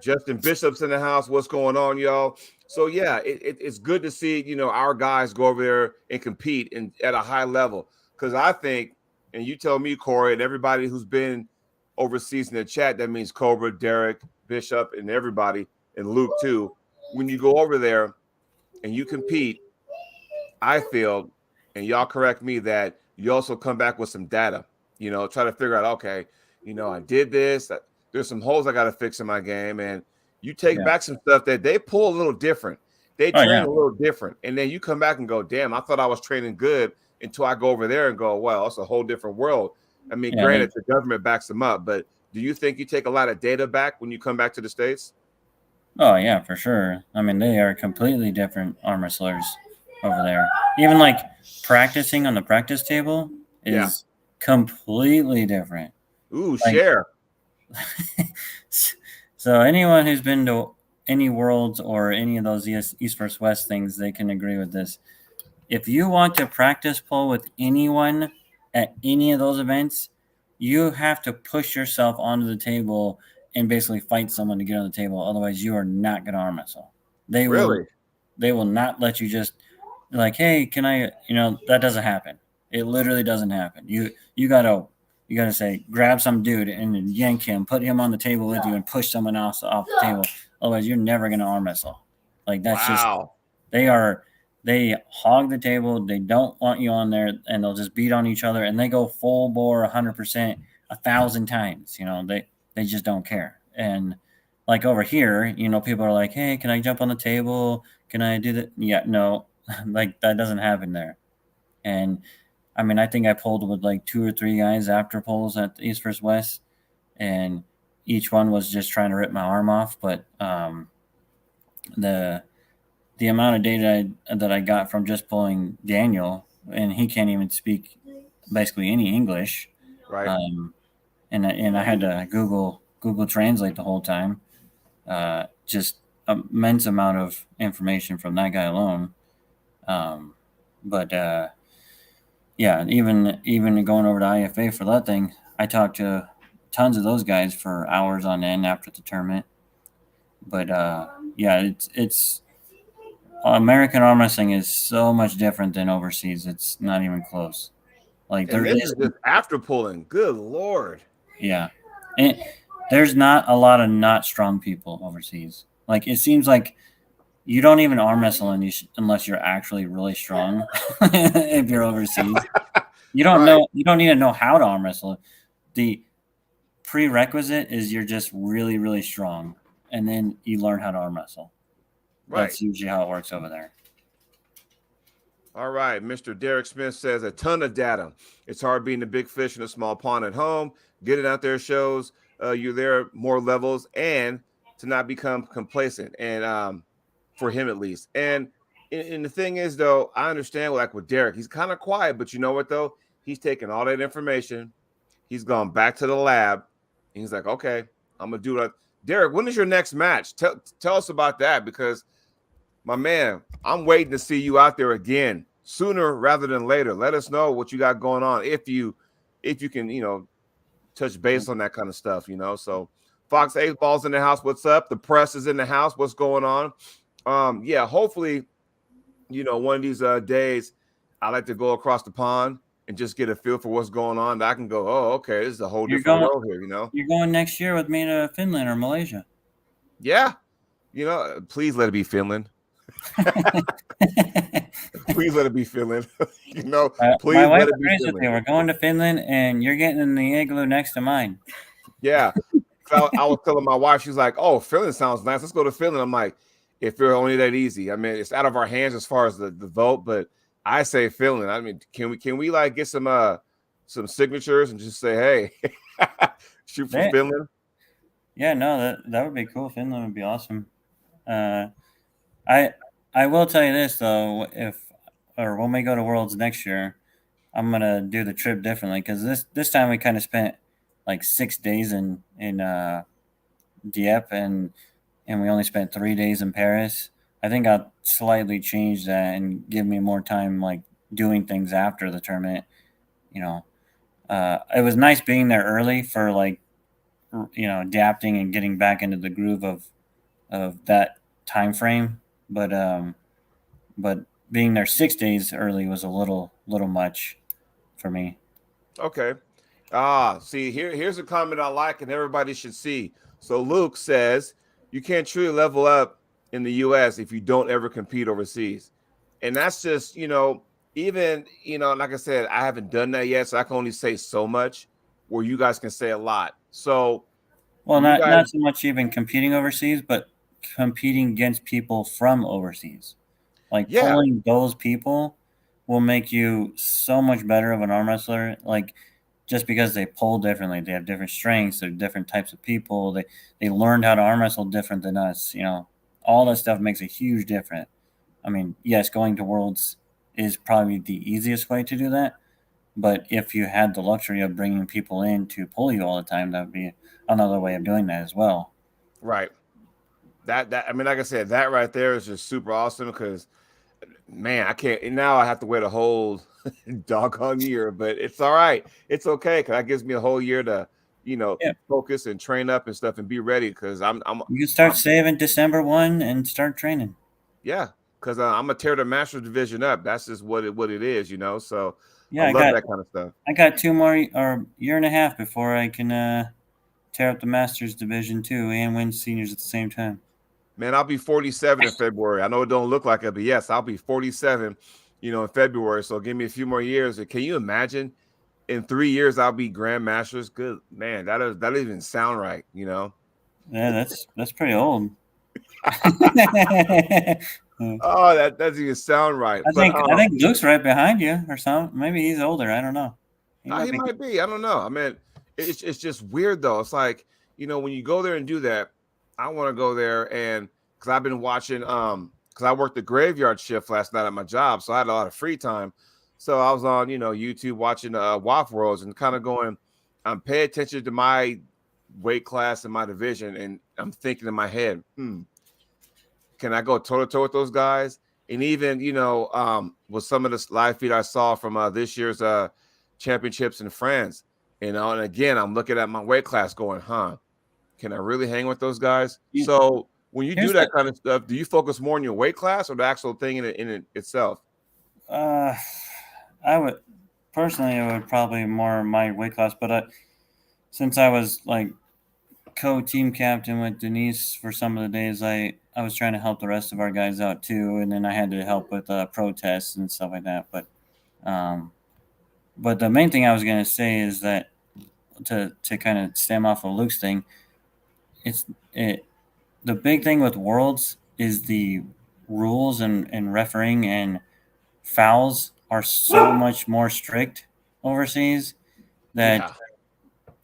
Justin Bishop's in the house. What's going on, y'all? So yeah, it's good to see our guys go over there and compete at a high level. Because I think, and you tell me, Corey, and everybody who's been overseas in the chat, that means Cobra, Derek, Bishop, and everybody, and Luke too. When you go over there and you compete, I feel, and y'all correct me, that you also come back with some data, try to figure out, okay, I did this. There's some holes I got to fix in my game. And you take yeah. back some stuff that they pull a little different. They Oh train yeah, a little different. And then you come back and go, damn, I thought I was training good until I go over there and go, well, it's a whole different world. I mean, yeah. granted, the government backs them up, but do you think you take a lot of data back when you come back to the States? Oh yeah, for sure. I mean, they are completely different arm wrestlers over there. Even like practicing on the practice table Yeah. is completely different. Ooh, Like, share. so anyone who's been to any worlds or any of those East versus West things, they can agree with this. If you want to practice pull with anyone at any of those events, you have to push yourself onto the table and basically fight someone to get on the table. Otherwise, you are not going to arm wrestle. They will Really? they will not let you just like, hey, can I? That doesn't happen. It literally doesn't happen. You gotta say, grab some dude and then yank him, put him on the table with you, and push someone else off the table. Otherwise, you're never gonna arm wrestle. Like that's just Wow. they hog the table. They don't want you on there, and they'll just beat on each other, and they go full bore 100%, 1,000 times. They just don't care. And like over here, people are like, hey, can I jump on the table? Can I do that? Yeah, no, like that doesn't happen there. And I mean, I think I pulled with like 2 or 3 guys after pulls at East vs. West, and each one was just trying to rip my arm off. But the amount of data that I got from just pulling Daniel, and he can't even speak basically any English, Right. And I had to Google Translate the whole time. Just immense amount of information from that guy alone. But yeah, even going over to IFA for that thing, I talked to tons of those guys for hours on end after the tournament. But yeah, it's American arm wrestling is so much different than overseas. It's not even close. Like And there this is, is just after pulling. Good Lord. yeah, and there's not a lot of not strong people overseas. Like it seems like you don't even arm wrestle unless you're actually really strong. If you're overseas, you don't Right. know. You don't need to know how to arm wrestle. The prerequisite is you're just really, really strong, and then you learn how to arm wrestle. Right. That's usually how it works over there. All right. Mr. Derek Smith says a ton of data. It's hard being the big fish in a small pond at home. Getting out there shows you're there more levels and to not become complacent. And for him at least. And the thing is, though, I understand like with Derek, he's kind of quiet, but you know what though? He's taken all that information. He's gone back to the lab. And he's like, okay, I'm gonna do that. Derek, when is your next match? Tell us about that because my man, I'm waiting to see you out there again sooner rather than later. Let us know what you got going on if you can, touch base on that kind of stuff, So Fox 8 Ball's in the house. What's up? The press is in the house. What's going on? Yeah, hopefully, one of these days I like to go across the pond and just get a feel for what's going on. I can go, oh, okay, this is a whole You're different going. world here, You're going next year with me to Finland or Malaysia. Yeah. Please let it be Finland. Please let it be Finland. My Please wife let it be agrees with Finland. you. We're going to Finland, and you're getting in the igloo next to mine. Yeah. I was telling my wife, she's like, "Oh, Finland sounds nice. Let's go to Finland." I'm like, if it's only that easy. I mean, it's out of our hands as far as the vote, but I say Finland. I mean, can we like get some signatures and just say, hey, shoot for Finland? Yeah, no, that would be cool. Finland would be awesome. I will tell you this though, when we go to Worlds next year, I'm gonna do the trip differently because this time we kind of spent like 6 days in Dieppe and we only spent 3 days in Paris. I think I'll slightly change that and give me more time like doing things after the tournament. It was nice being there early for like adapting and getting back into the groove of that time frame, but being there 6 days early was a little much for me. Okay. See, here's a comment I like and everybody should see. So Luke says you can't truly level up in the US if you don't ever compete overseas. And that's just, even, like I said, I haven't done that yet, so I can only say so much where you guys can say a lot. So Well, you not guys, not so much even competing overseas, but competing against people from overseas. Like yeah, pulling those people will make you so much better of an arm wrestler. Like just because they pull differently, they have different strengths, they're different types of people. They learned how to arm wrestle different than us. All that stuff makes a huge difference. I mean, yes, going to Worlds is probably the easiest way to do that. But if you had the luxury of bringing people in to pull you all the time, that would be another way of doing that as well. right. That I mean, like I said, that right there is just super awesome because man, I can't. And now I have to wait a whole doggone year, but it's all right. It's okay because that gives me a whole year to, Yeah, focus and train up and stuff and be ready. Because you can start I'm saving December 1 and start training. yeah, because I'm gonna tear the Masters division up. That's just what it is. So I Yeah, love that kind of stuff. I got 2 more or year and a half before I can tear up the Masters division too and win seniors at the same time. Man, I'll be 47 in February. I know it don't look like it, but yes, I'll be 47, in February. So give me a few more years. Can you imagine? In 3 years, I'll be grandmasters. Good man, that doesn't even sound right. Yeah, that's pretty old. Oh, that doesn't even sound right. But I think Luke's right behind you or something. Maybe he's older. I don't know. He might he be. might be. I don't know. I mean, it's just weird though. It's like when you go there and do that, I want to go there and because I've been watching because I worked the graveyard shift last night at my job, so I had a lot of free time. So I was on YouTube watching WAF Worlds and kind of going, I'm paying attention to my weight class and my division, and I'm thinking in my head, can I go toe to toe with those guys? And even with some of the live feed I saw from this year's championships in France, and again I'm looking at my weight class, going, can I really hang with those guys? Yeah. So when you do Here's that kind of stuff, do you focus more on your weight class or the actual thing in it itself? I would personally, it would probably more my weight class, but since I was like co-team captain with Denise for some of the days, I was trying to help the rest of our guys out too, and then I had to help with protests and stuff like that. But the main thing I was gonna say is that to kind of stem off of Luke's thing, it's it the big thing with Worlds is the rules and refereeing and fouls are so much more strict overseas that Yeah.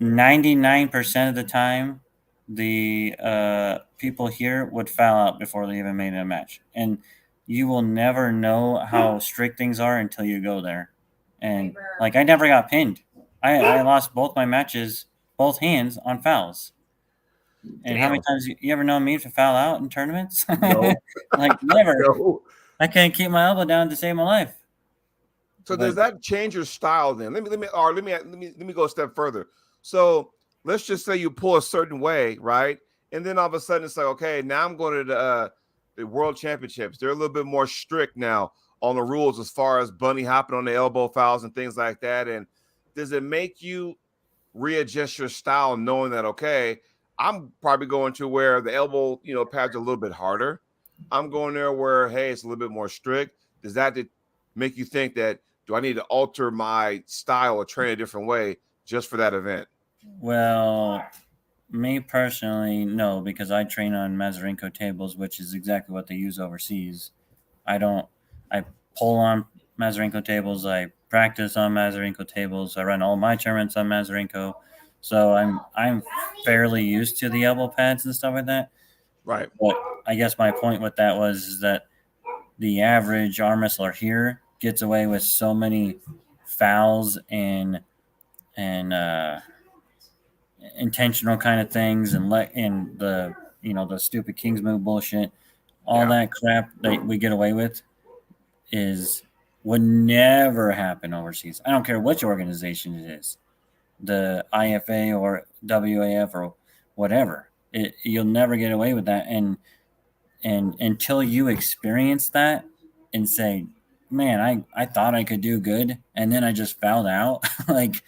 99% of the time the people here would foul out before they even made a match, and you will never know how strict things are until you go there. And like I never got pinned. I lost both my matches, both hands on fouls. And how many times you ever known me to foul out in tournaments? No. Like never. No. I can't keep my elbow down to save my life. So But does that change your style then? Let me go a step further. So let's just say you pull a certain way, right? And then all of a sudden it's like, okay, now I'm going to the World Championships. They're a little bit more strict now on the rules as far as bunny hopping on the elbow fouls and things like that. And does it make you readjust your style, knowing that, okay, I'm probably going to where the elbow, pads are a little bit harder. I'm going there where, hey, it's a little bit more strict. Does that make you think that, do I need to alter my style or train a different way just for that event? well, me personally, no, because I train on Mazarenko tables, which is exactly what they use overseas. I pull on Mazarenko tables. I practice on Mazarenko tables. I run all my tournaments on Mazarenko. So I'm fairly used to the elbow pads and stuff like that. Right. But I guess my point with that is that the average arm wrestler here gets away with so many fouls and intentional kind of things and the stupid King's move bullshit, all that crap that we get away with would never happen overseas. I don't care which organization it is, the IFA or WAF or whatever. You'll never get away with that, and until you experience that and say, man, I thought I could do good, and then I just fouled out. Like,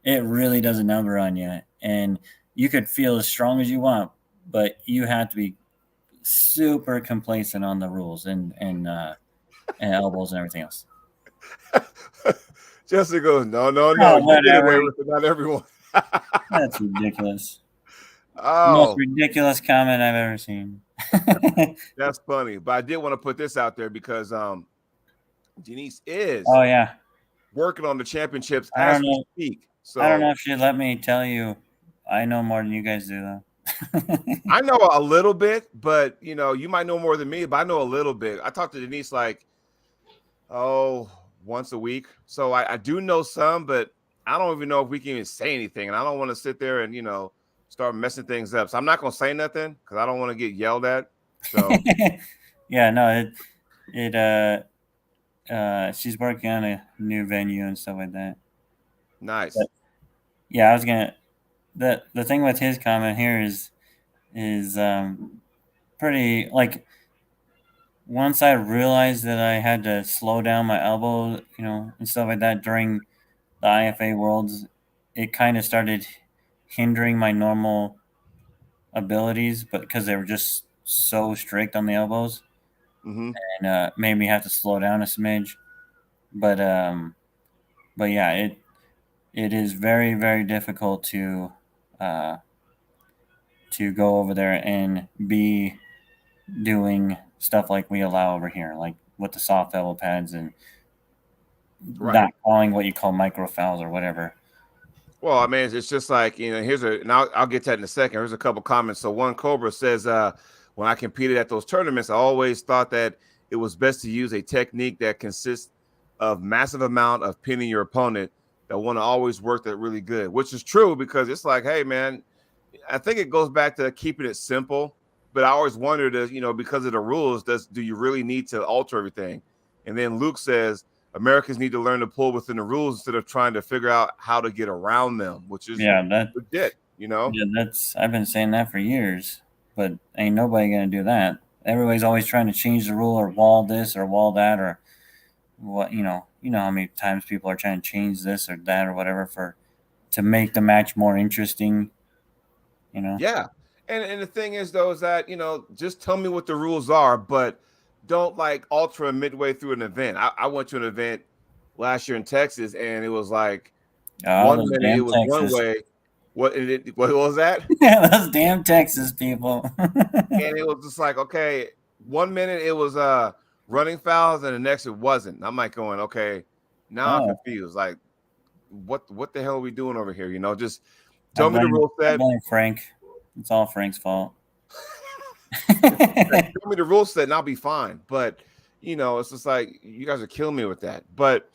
it really does a number on you. And you could feel as strong as you want, but you have to be super complacent on the rules and elbows and everything else. Jessica goes, no, you get away with it, not everyone. That's ridiculous. Oh, most ridiculous comment I've ever seen. That's funny. But I did want to put this out there because Denise is working on the championships as we speak. So I don't know if she'd let me tell you. I know more than you guys do, though. I know a little bit, but you might know more than me, but I know a little bit. I talk to Denise once a week. So I do know some, but I don't even know if we can even say anything. And I don't want to sit there and, start messing things up. So I'm not going to say nothing because I don't want to get yelled at. So yeah, no, she's working on a new venue and stuff like that. Nice. But, yeah, I was gonna. The thing with his comment here is pretty, like, once I realized that I had to slow down my elbow, and stuff like that during the IFA Worlds, it kind of started hindering my normal abilities, but because they were just so strict on the elbows, and made me have to slow down a smidge. But yeah, it is very, very difficult to go over there and be doing stuff like we allow over here, like with the soft elbow pads and not calling what you call micro fouls or whatever. Well, I mean, it's just like, and I'll get to that in a second. Here's a couple comments. So one Cobra says, when I competed at those tournaments, I always thought that it was best to use a technique that consists of massive amount of pinning your opponent that want to always work that really good, which is true because it's like, hey, man, I think it goes back to keeping it simple. But I always wondered, because of the rules, do you really need to alter everything? And then Luke says, Americans need to learn to pull within the rules instead of trying to figure out how to get around them, which is legit, Yeah, I've been saying that for years, but ain't nobody gonna do that. Everybody's always trying to change the rule or wall this or wall that or what. You know how many times people are trying to change this or that or whatever to make the match more interesting. Yeah, and the thing is though is that just tell me what the rules are, but don't alter them midway through an event. I went to an event last year in Texas, and it was like 1 minute it was Texas. One way. What was that? Yeah, those damn Texas people. And it was just like, okay, 1 minute it was running fouls, and the next it wasn't. I'm like going, okay, now I'm confused. Like, what the hell are we doing over here? Just tell me the rule set. I blame Frank. It's all Frank's fault. Tell me the rule set and I'll be fine. But it's just like you guys are killing me with that. But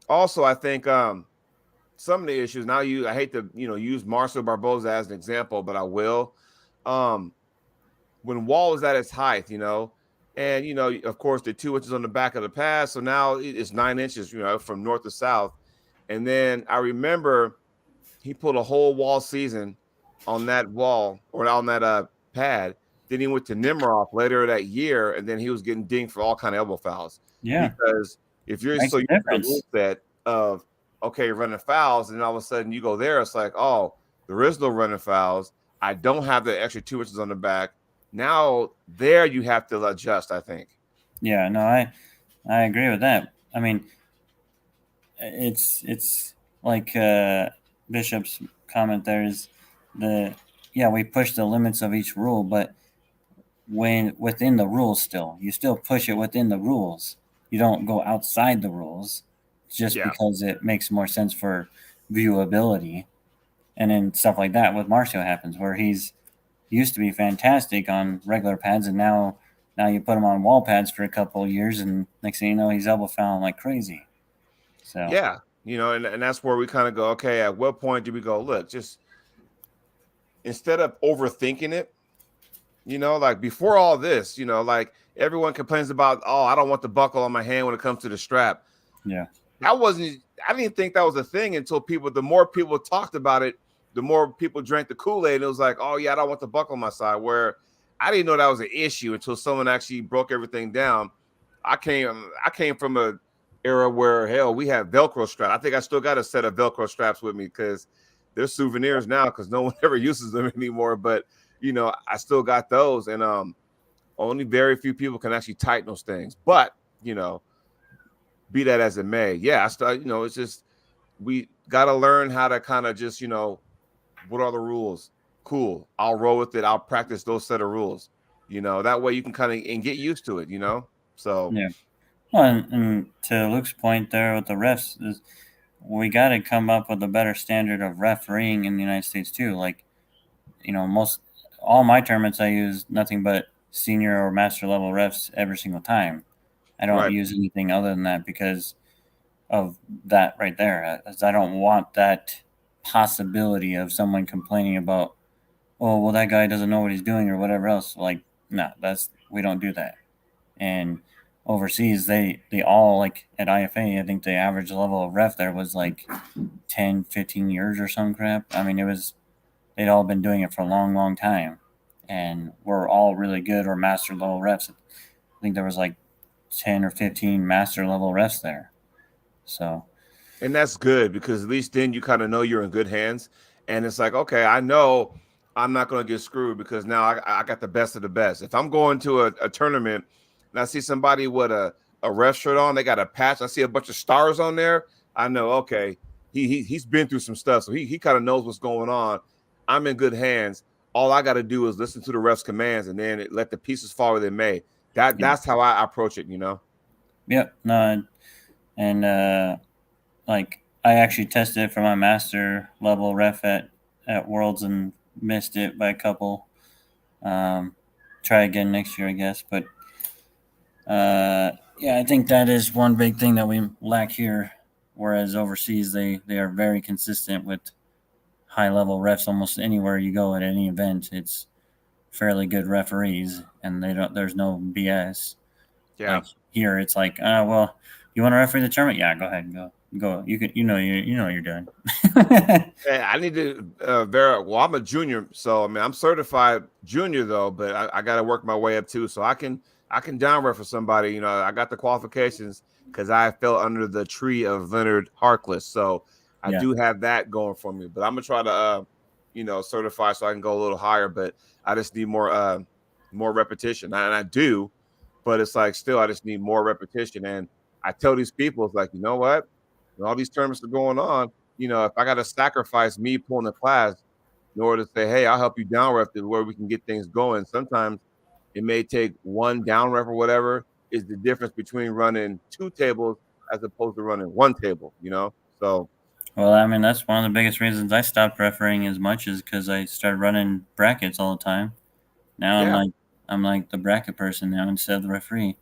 also I think some of the issues now, I hate to use Marcel Barboza as an example, but I will. um when Wall was at its height, and of course the 2 inches on the back of the pass, so now it's 9 inches, from north to south. And then I remember he pulled a whole Wall season on that wall or on that pad. Then he went to Nemiroff later that year, and then he was getting dinged for all kind of elbow fouls. Yeah, Because if you're makes so a used to the difference. rule set of okay, running fouls, and all of a sudden you go there, it's like, oh, there is no running fouls. I don't have the extra 2 inches on the back. Now there you have to adjust, I think. Yeah, no, I agree with that. I mean, it's like Bishop's comment. There's the yeah, we push the limits of each rule, but when within the rules, still you still push it within the rules. You don't go outside the rules just Yeah. because it makes more sense for viewability. And then stuff like that with Marcio happens where he's used to be fantastic on regular pads, and now you put him on wall pads for a couple of years, and next thing you know, he's elbow fouling like crazy. So Yeah. And that's where we kind of go, okay, at what point do we go, look, just instead of overthinking it, like before all this, like everyone complains about, oh, I don't want the buckle on my hand when it comes to the strap. yeah, I didn't think that was a thing until the more people talked about it, the more people drank the Kool-Aid. And it was like, oh yeah, I don't want the buckle on my side. Where I didn't know that was an issue until someone actually broke everything down. I came from a era where hell, we had Velcro straps. I think I still got a set of Velcro straps with me because they're souvenirs now because no one ever uses them anymore. But I still got those, and only very few people can actually tighten those things. But be that as it may, yeah, I start. It's just we got to learn how to kind of just what are the rules? Cool, I'll roll with it. I'll practice those set of rules. That way you can kind of and get used to it. So yeah. Well, and to Luke's point there with the refs is we got to come up with a better standard of refereeing in the United States too. Like most all my tournaments I use nothing but senior or master level refs every single time. I don't right, use anything other than that because of that right there. As I don't want that possibility of someone complaining about, oh, well, that guy doesn't know what he's doing or whatever else. Like, no, we don't do that. And overseas, they all, like at IFA, I think the average level of ref there was like 10, 15 years or some crap. I mean, they'd all been doing it for a long, long time. And we're all really good or master level refs. I think there was like 10 or 15 master level refs there. So, and that's good because at least then you kind of know you're in good hands, and it's like, okay, I know I'm not going to get screwed because now I got the best of the best. If I'm going to a tournament and I see somebody with a ref shirt on, they got a patch, I see a bunch of stars on there, I know, okay, he's been through some stuff, so he kind of knows what's going on. I'm in good hands. All I got to do is listen to the ref's commands and then let the pieces fall where they may. yeah. That's how I approach it. Yep. No, and like I actually tested it for my master level ref at Worlds and missed it by a couple. Try again next year, I guess. But yeah, I think that is one big thing that we lack here. Whereas overseas, they are very consistent with high level refs. Almost anywhere you go at any event, it's fairly good referees, and they don't. There's no BS. Yeah. Like here, it's like, well, you want to referee the tournament? Yeah, go ahead, go. You can, you know what you're doing. Hey, I need to well, I'm a junior, so I mean I'm certified junior though, but I got to work my way up too, so I can down ref for somebody. I got the qualifications because I fell under the tree of Leonard Harkless, so I Yeah, do have that going for me. But I'm gonna try to certify so I can go a little higher, but I just need more repetition, and I do, but it's like still I just need more repetition, and I tell these people it's like what, when all these tournaments are going on. If I got to sacrifice me pulling the class in order to say, hey, I'll help you down ref to where we can get things going. Sometimes it may take one down ref or whatever is the difference between running two tables as opposed to running one table. So, well, I mean that's one of the biggest reasons I stopped refereeing as much is because I started running brackets all the time. Now yeah. I'm like the bracket person now instead of the referee.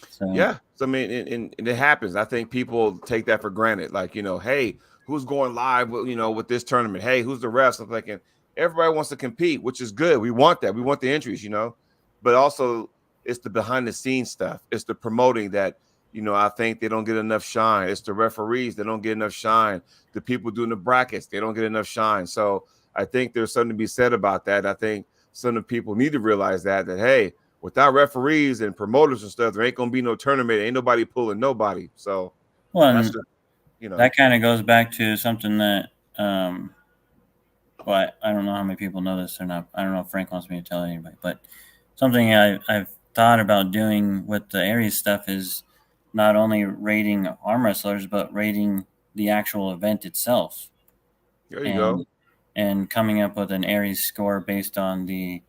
So Yeah. So, I mean, and it happens. I think people take that for granted. Like, hey, who's going live with this tournament? Hey, who's the refs? I'm thinking everybody wants to compete, which is good. We want that. We want the entries, but also it's the behind the scenes stuff. It's the promoting that, I think they don't get enough shine. It's the referees. They don't get enough shine. The people doing the brackets, they don't get enough shine. So I think there's something to be said about that. I think some of the people need to realize that, hey, without referees and promoters and stuff, there ain't going to be no tournament. Ain't nobody pulling nobody. So that's just, that kind of goes back to something that, well, I don't know how many people know this or not. I don't know if Frank wants me to tell anybody, but something I've thought about doing with the AERS stuff is not only rating arm wrestlers, but rating the actual event itself. There you go. And coming up with an AERS score based on the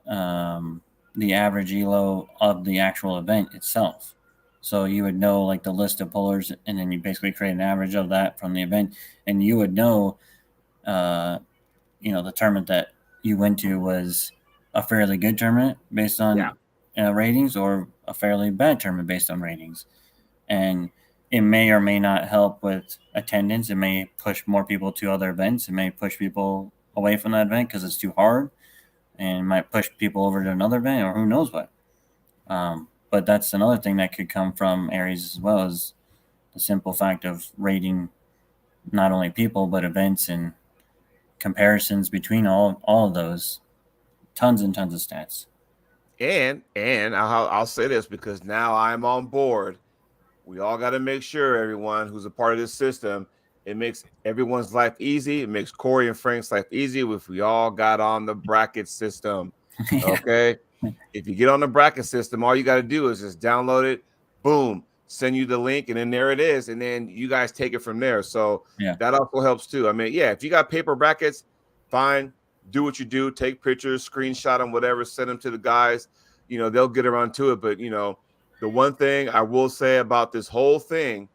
average ELO of the actual event itself. So you would know like the list of pullers, and then you basically create an average of that from the event, and you would know, the tournament that you went to was a fairly good tournament based on ratings, or a fairly bad tournament based on ratings. And it may or may not help with attendance. It may push more people to other events. It may push people away from that event because it's too hard, and might push people over to another event, or who knows what. But that's another thing that could come from AERS as well, as the simple fact of rating not only people but events and comparisons between all of those. Tons and tons of stats. And I'll say this, because now I'm on board. We all got to make sure, everyone who's a part of this system, it makes everyone's life easy. It makes Corey and Frank's life easy if we all got on the bracket system. Okay. If you get on the bracket system, all you got to do is just download it, boom, send you the link, and then there it is. And then you guys take it from there. So that also helps too. I mean, if you got paper brackets, fine, do what you do, take pictures, screenshot them, whatever, send them to the guys, they'll get around to it. But, the one thing I will say about this whole thing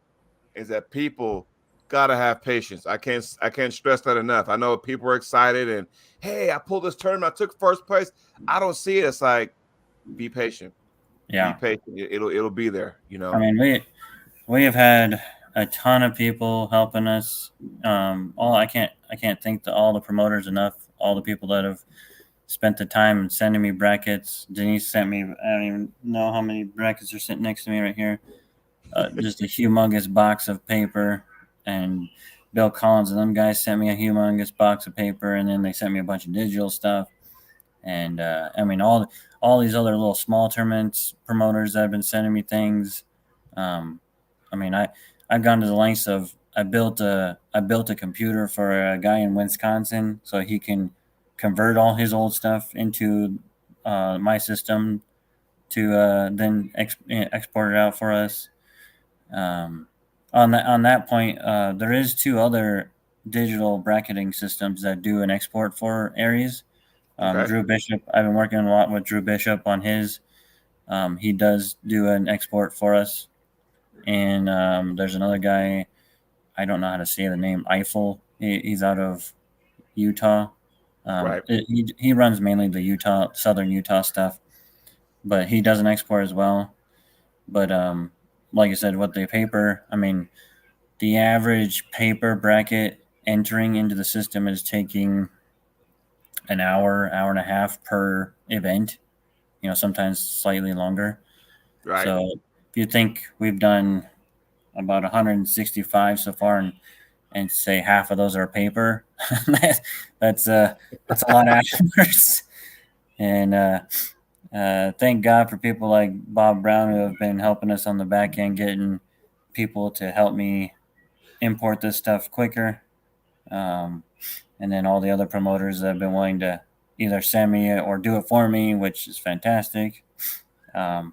is that people gotta have patience. I can't stress that enough. I know people are excited and, hey, I pulled this tournament, I took first place. I don't see it. It's like, be patient. Yeah, be patient. It'll be there. I mean, we have had a ton of people helping us. I can't thank all the promoters enough. All the people that have spent the time and sending me brackets. Denise sent me, I don't even know how many brackets are sitting next to me right here. Just a humongous box of paper. And Bill Collins and them guys sent me a humongous box of paper, and then they sent me a bunch of digital stuff. And I mean, all these other little small tournaments promoters that have been sending me things. I mean, I've gone to the lengths of I built a computer for a guy in Wisconsin so he can convert all his old stuff into my system to then export it out for us. On that point, there is 2 other digital bracketing systems that do an export for AERS. Okay. Drew Bishop, I've been working a lot with Drew Bishop on his. He does do an export for us. And there's another guy, I don't know how to say the name, Eiffel. He's out of Utah. Right. He runs mainly the Southern Utah stuff, but he does an export as well. But like I said, with the paper, I mean, the average paper bracket entering into the system is taking an hour and a half per event, sometimes slightly longer. Right. So if you think we've done about 165 so far, and say half of those are paper, that's a lot of hours. And thank God for people like Bob Brown, who have been helping us on the back end, getting people to help me import this stuff quicker. And then all the other promoters that have been willing to either send me it or do it for me, which is fantastic. A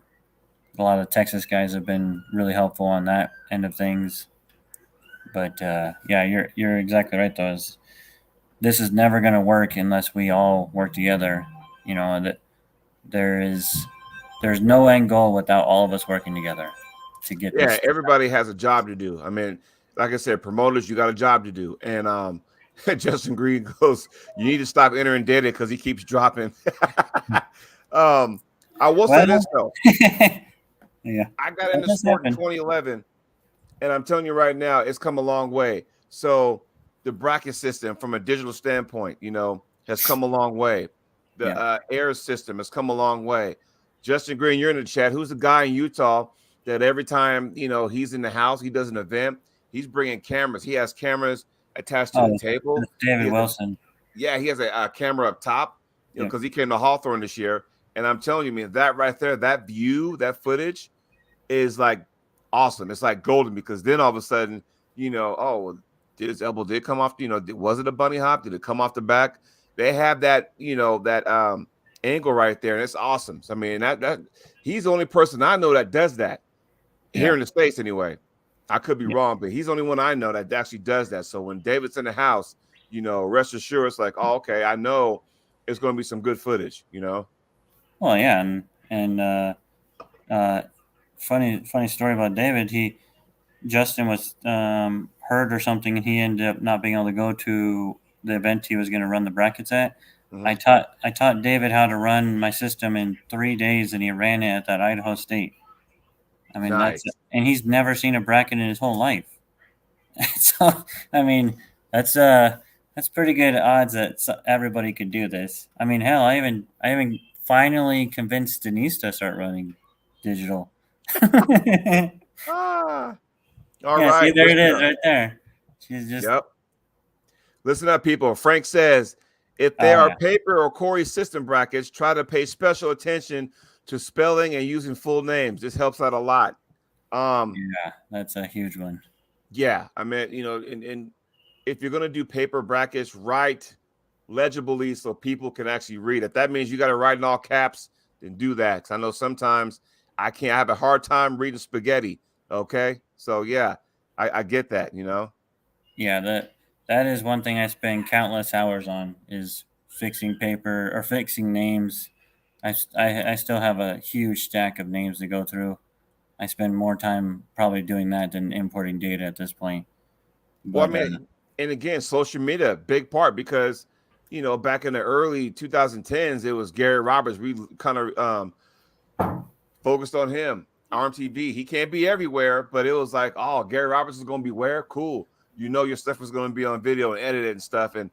lot of Texas guys have been really helpful on that end of things. But you're exactly right, though. This is never going to work unless we all work together. That there's no end goal without all of us working together to get this. Yeah, everybody has a job to do. I mean, like I said, promoters, you got a job to do. And Justin Green goes, you need to stop entering data because he keeps dropping. I will say this, though. Yeah, I got into sport in 2011, and I'm telling you right now, it's come a long way. So the bracket system from a digital standpoint, has come a long way. The Yeah. AERS system has come a long way. Justin Green, you're in the chat. Who's the guy in Utah that every time he's in the house, he does an event, he's bringing cameras. He has cameras attached to the Oh, table. that's David He has Wilson. he has a camera up top, Yeah. because he came to Hawthorne this year. And I'm telling you, man, that right there, that view, that footage is like awesome. It's like golden, because then all of a sudden, oh, well, did his elbow did come off? Was it a bunny hop? Did it come off the back? They have that, that angle right there, and it's awesome. So, I mean, that he's the only person I know that does that here Yeah. in the States, anyway. I could be Yeah. wrong, but he's the only one I know that actually does that. So when David's in the house, rest assured, it's like, oh, okay, I know it's going to be some good footage. Well, yeah, and funny story about David. Justin was hurt or something, and he ended up not being able to go to the event he was going to run the brackets at. Mm-hmm. I taught David how to run my system in 3 days, and he ran it at that Idaho State. I mean, Nice. and he's never seen a bracket in his whole life. So, I mean, that's pretty good odds that everybody could do this. I mean, hell, I even finally convinced Denise to start running digital. All yeah, right. see, there it is, right there. She's just. Yep. Listen up, people. Frank says, if they are paper or Corey system brackets, try to pay special attention to spelling and using full names. This helps out a lot. Yeah, that's a huge one. Yeah, I mean, and if you're gonna do paper brackets, write legibly so people can actually read. If that means you got to write in all caps, then do that. 'Cause I know sometimes I have a hard time reading spaghetti. Okay, so yeah, I get that. Yeah, that is one thing I spend countless hours on, is fixing paper or fixing names. I still have a huge stack of names to go through. I spend more time probably doing that than importing data at this point. But, well, I mean, and again, social media, big part, because back in the early 2010s, it was Gary Roberts. We kind of focused on him. ArmTV, he can't be everywhere, but it was like, oh, Gary Roberts is going to be where? Cool. Your stuff was going to be on video and edited and stuff, and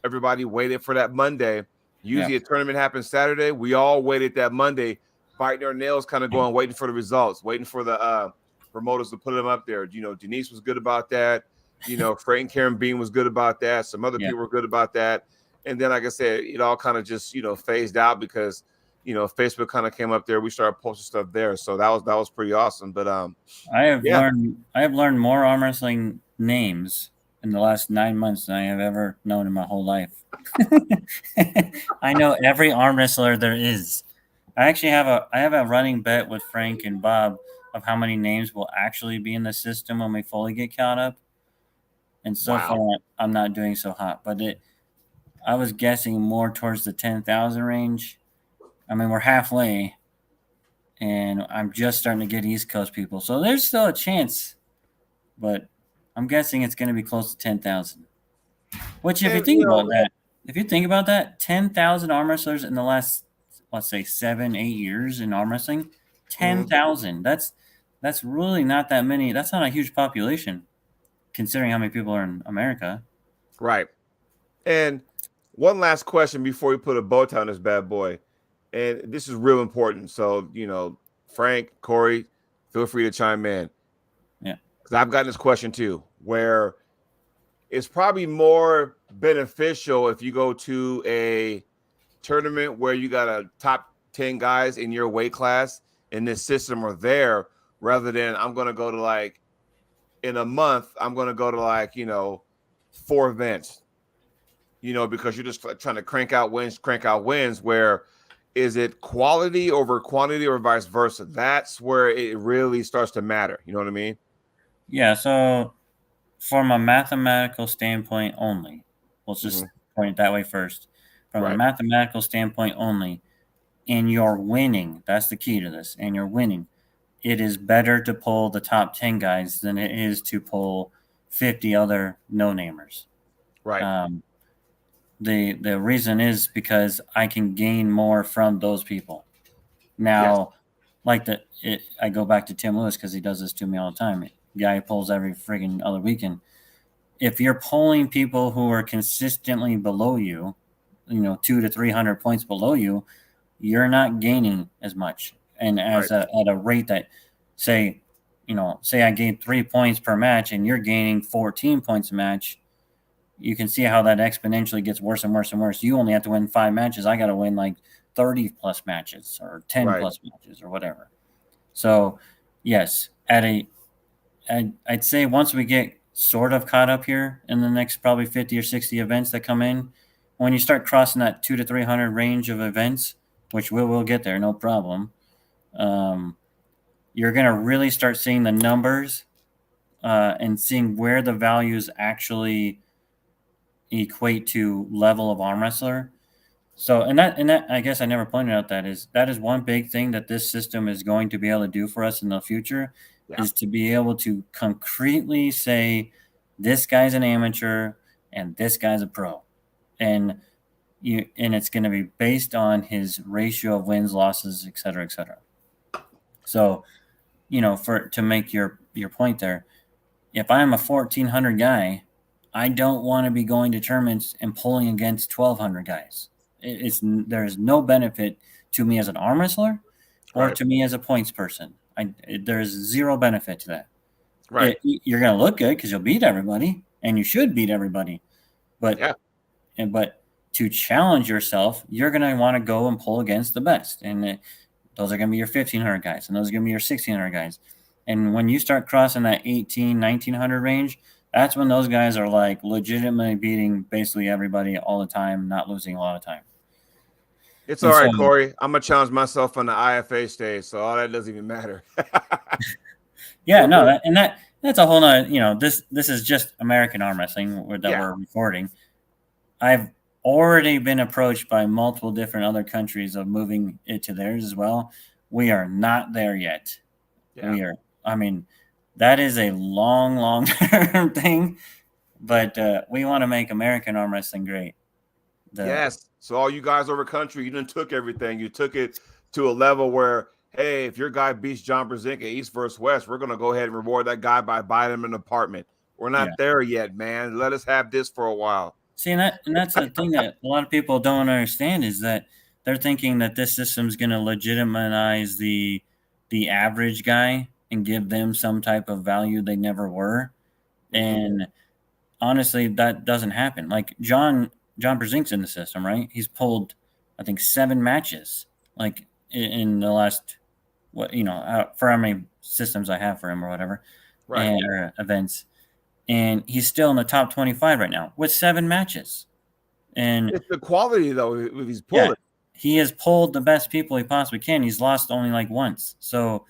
everybody waited for that Monday. Usually a tournament happens Saturday. We all waited that Monday, biting our nails, kind of going, waiting for the results, waiting for the promoters to put them up there. Denise was good about that. Frank and Karen Bean was good about that. Some other people were good about that. And then, like I said, it all kind of just, phased out because, Facebook kind of came up there. We started posting stuff there. So that was pretty awesome. But I have learned more arm wrestling names in the last 9 months than I have ever known in my whole life. I know every arm wrestler there is. I actually have a running bet with Frank and Bob of how many names will actually be in the system when we fully get caught up. And so far, I'm not doing so hot. But I was guessing more towards the 10,000 range. I mean, we're halfway, and I'm just starting to get East Coast people. So there's still a chance, but I'm guessing it's going to be close to 10,000. Which, if you think about that, 10,000 arm wrestlers in the last, let's say, 7-8 years in arm wrestling, 10,000. That's really not that many. That's not a huge population, considering how many people are in America. Right. And one last question before we put a bow tie on this bad boy. And this is real important. So, Frank, Corey, feel free to chime in. Yeah. Because I've gotten this question too, where it's probably more beneficial if you go to a tournament where you got a top 10 guys in your weight class in this system are there, rather than I'm going to go to in a month, I'm going to go to 4 events, because you're just trying to crank out wins, where is it quality over quantity or vice versa? That's where it really starts to matter. You know what I mean? Yeah. So from a mathematical standpoint only, let's just point it that way first. From a mathematical standpoint only, and you're winning, that's the key to this, and you're winning, it is better to pull the top 10 guys than it is to pull 50 other no-namers. Right. The reason is because I can gain more from those people. Now, I go back to Tim Lewis because he does this to me all the time. Guy pulls every friggin' other weekend. If you're pulling people who are consistently below you, 200 to 300 points below you, you're not gaining as much. And Right. at a rate that, say, say I gain 3 points per match and you're gaining 14 points a match, you can see how that exponentially gets worse and worse and worse. You only have to win 5 matches. I got to win like 30 plus matches or 10 Right. plus matches or whatever. So, yes, I'd say once we get sort of caught up here in the next probably 50 or 60 events that come in, when you start crossing that 200 to 300 range of events, which we will get there, no problem, you're going to really start seeing the numbers and seeing where the values actually equate to level of arm wrestler. So, and that I guess I never pointed out that is one big thing that this system is going to be able to do for us in the future, Yeah. is to be able to concretely say this guy's an amateur and this guy's a pro, and it's going to be based on his ratio of wins, losses, et cetera, et cetera. So, to make your point there, if I'm a 1400 guy, I don't want to be going to tournaments and pulling against 1200 guys. There's no benefit to me as an arm wrestler or Right. to me as a points person. There's zero benefit to that. Right. You're going to look good because you'll beat everybody, and you should beat everybody. But Yeah. but to challenge yourself, you're going to want to go and pull against the best, and those are going to be your 1500 guys, and those are going to be your 1600 guys. And when you start crossing that 1900 range, that's when those guys are like legitimately beating basically everybody all the time, not losing a lot of time. It's And all so, right, Corey. I'm gonna challenge myself on the IFA stage, so all that doesn't even matter. yeah, no, that's a whole nother. This is just American arm wrestling that Yeah. we're recording. I've already been approached by multiple different other countries of moving it to theirs as well. We are not there yet. Yeah. We are. I mean, that is a long term thing, but we want to make American arm wrestling great. Yes. So all you guys over country, you done took everything. You took it to a level where, hey, if your guy beats John Brzezinski East versus West, we're gonna go ahead and reward that guy by buying him an apartment. We're not Yeah. there yet, man. Let us have this for a while. See, and that's the thing that a lot of people don't understand, is that they're thinking that this system is going to legitimize the average guy and give them some type of value they never were. And honestly, that doesn't happen. Like John Brzezinski's in the system, right? He's pulled, I think, 7 matches, like in the last, for how many systems I have for him or whatever, Right. or events, and he's still in the top 25 right now with 7 matches. And It's the quality though. If he's yeah, pulling. he has pulled the best people he possibly can. He's lost only like once. So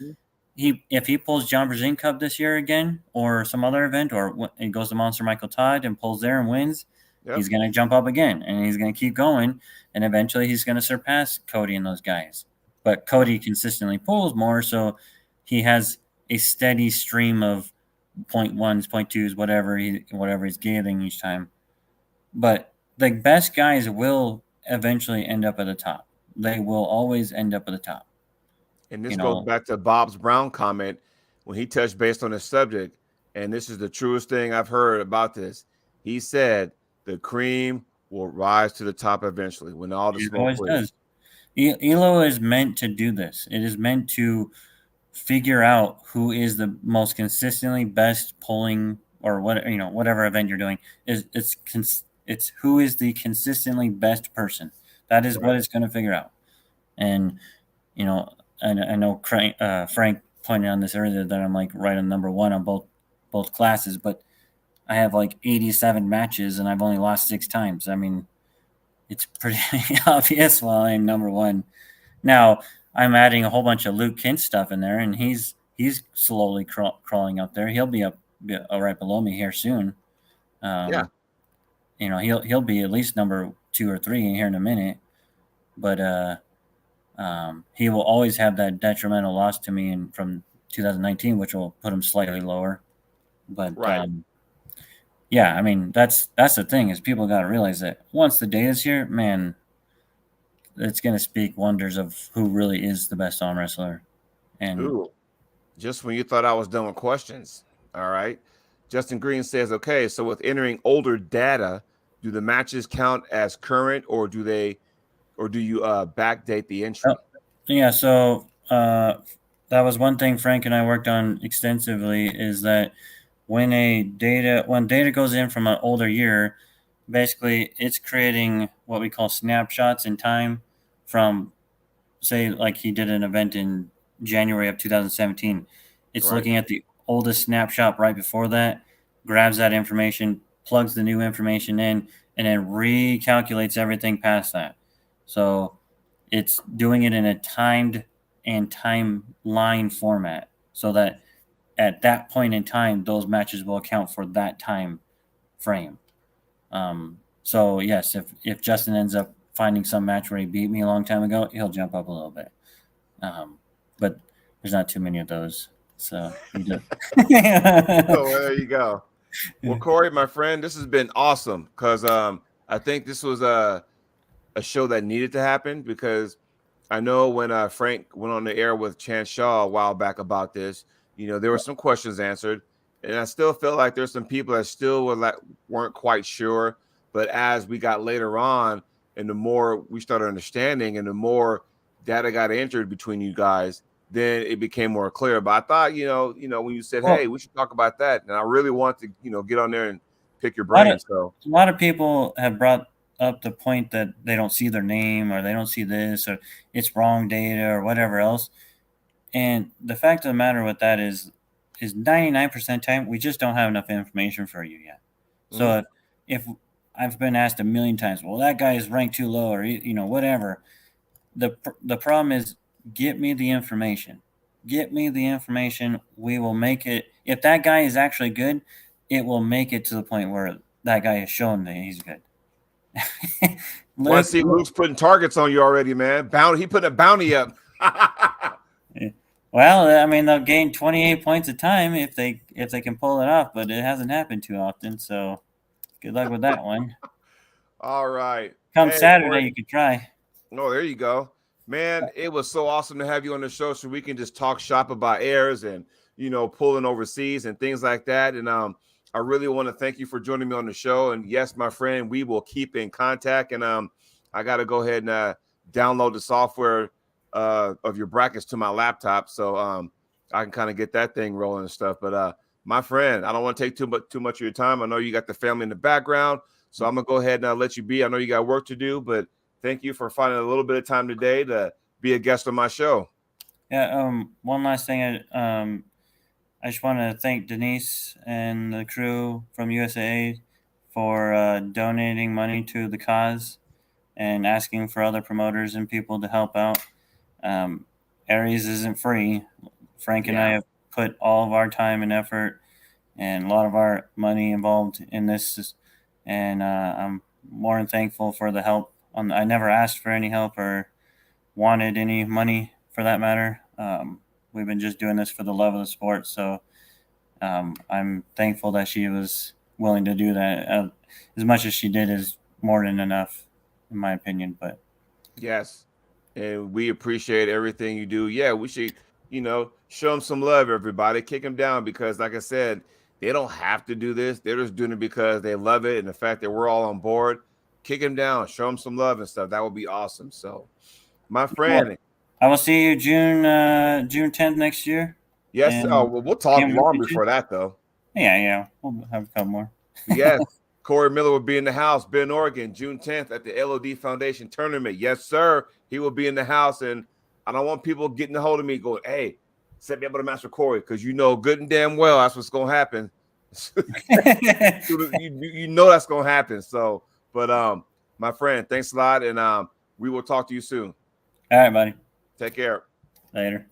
if he pulls John Brzezinski Cup this year again, or some other event, or he goes to Monster Michael Todd and pulls there and wins, he's going to jump up again, and he's going to keep going, and eventually he's going to surpass Cody and those guys. But Cody consistently pulls more, so he has a steady stream of 0.1s, 0.2s, whatever he's gaining each time. But the best guys will eventually end up at the top. They will always end up at the top. And this goes back to Bob's Brown comment when he touched based on this subject. And this is the truest thing I've heard about this. He said the cream will rise to the top eventually when all the smoke always clears. does. ELO is meant to do this. It is meant to figure out who is the most consistently best pulling, or whatever event you're doing. It's who is the consistently best person. That is what it's going to figure out. And I know Frank pointed on this earlier that I'm like right on number 1 on both classes, but I have like 87 matches and I've only lost 6 times. I mean, it's pretty obvious why I'm number 1. Now I'm adding a whole bunch of Luke Kent stuff in there, and he's slowly crawling up there. He'll be up right below me here soon. He'll be at least number 2 or 3 here in a minute, but he will always have that detrimental loss to me from 2019, which will put him slightly lower. But yeah, I mean that's the thing, is people got to realize that once the data's here, man, it's going to speak wonders of who really is the best arm wrestler. And just when you thought I was done with questions, all right. Justin Green says, okay, so with entering older data, do the matches count as current, or do you backdate the entry? Yeah, so that was one thing Frank and I worked on extensively, is that when data goes in from an older year, basically it's creating what we call snapshots in time from, say, like he did an event in January of 2017. It's Right. looking at the oldest snapshot right before that, grabs that information, plugs the new information in, and then recalculates everything past that. So it's doing it in a timed and timeline format, so that at that point in time, those matches will account for that time frame. So yes, if Justin ends up finding some match where he beat me a long time ago, he'll jump up a little bit. But there's not too many of those, so you just So there you go. Well, Corey, my friend, this has been awesome because I think this was a show that needed to happen, because I know when Frank went on the air with Chance Shaw a while back about this, there were some questions answered, and I still feel like there's some people that still weren't quite sure. But as we got later on, and the more we started understanding, and the more data got entered between you guys, then it became more clear. But I thought, when you said, well, "Hey, we should talk about that," and I really want to, get on there and pick your a lot brain. of So a lot of people have brought up the point that they don't see their name, or they don't see this, or it's wrong data, or whatever else. And the fact of the matter with that is 99% time we just don't have enough information for you yet. So if I've been asked a million times, well, that guy is ranked too low, or whatever. The problem is, get me the information. Get me the information. We will make it. If that guy is actually good, it will make it to the point where that guy has shown that he's good. Want to see Luke's putting targets on you already, man. He put a bounty up. Well, I mean, they'll gain 28 points a time if they can pull it off, but it hasn't happened too often. So good luck with that one. All right. Come Hey, Saturday, Corey. you can try. Oh, there you go. Man, it was so awesome to have you on the show so we can just talk shop about AERS and, pulling overseas and things like that. And I really want to thank you for joining me on the show. And yes, my friend, we will keep in contact. And I got to go ahead and download the software of your brackets to my laptop, so I can kind of get that thing rolling and stuff. But my friend, I don't want to take too much of your time. I know you got the family in the background, so I'm gonna go ahead and let you be. I know you got work to do, but thank you for finding a little bit of time today to be a guest on my show. Yeah. One last thing. I just want to thank Denise and the crew from USA for donating money to the cause and asking for other promoters and people to help out. ARES isn't free. Frank and I have put all of our time and effort and a lot of our money involved in this, and I'm more than thankful for the help. I never asked for any help or wanted any money, for that matter. We've been just doing this for the love of the sport, so I'm thankful that she was willing to do that. As much as she did is more than enough, in my opinion. But yes, and we appreciate everything you do. Yeah, we should, show them some love, everybody. Kick them down, because, like I said, they don't have to do this. They're just doing it because they love it, and the fact that we're all on board. Kick them down, show them some love and stuff. That would be awesome. So, my friend, I will see you June 10th next year. Yes. Oh, well, we'll talk long before that, though. Yeah. We'll have a couple more. Yes. Corey Miller will be in the house, Bend, Oregon, June 10th at the LOD Foundation tournament. Yes, sir. He will be in the house, and I don't want people getting a hold of me going, "Hey, set me up with a match with Corey," because good and damn well that's what's going to happen. you know that's going to happen. So, but my friend, thanks a lot, and we will talk to you soon. All right, buddy. Take care. Later.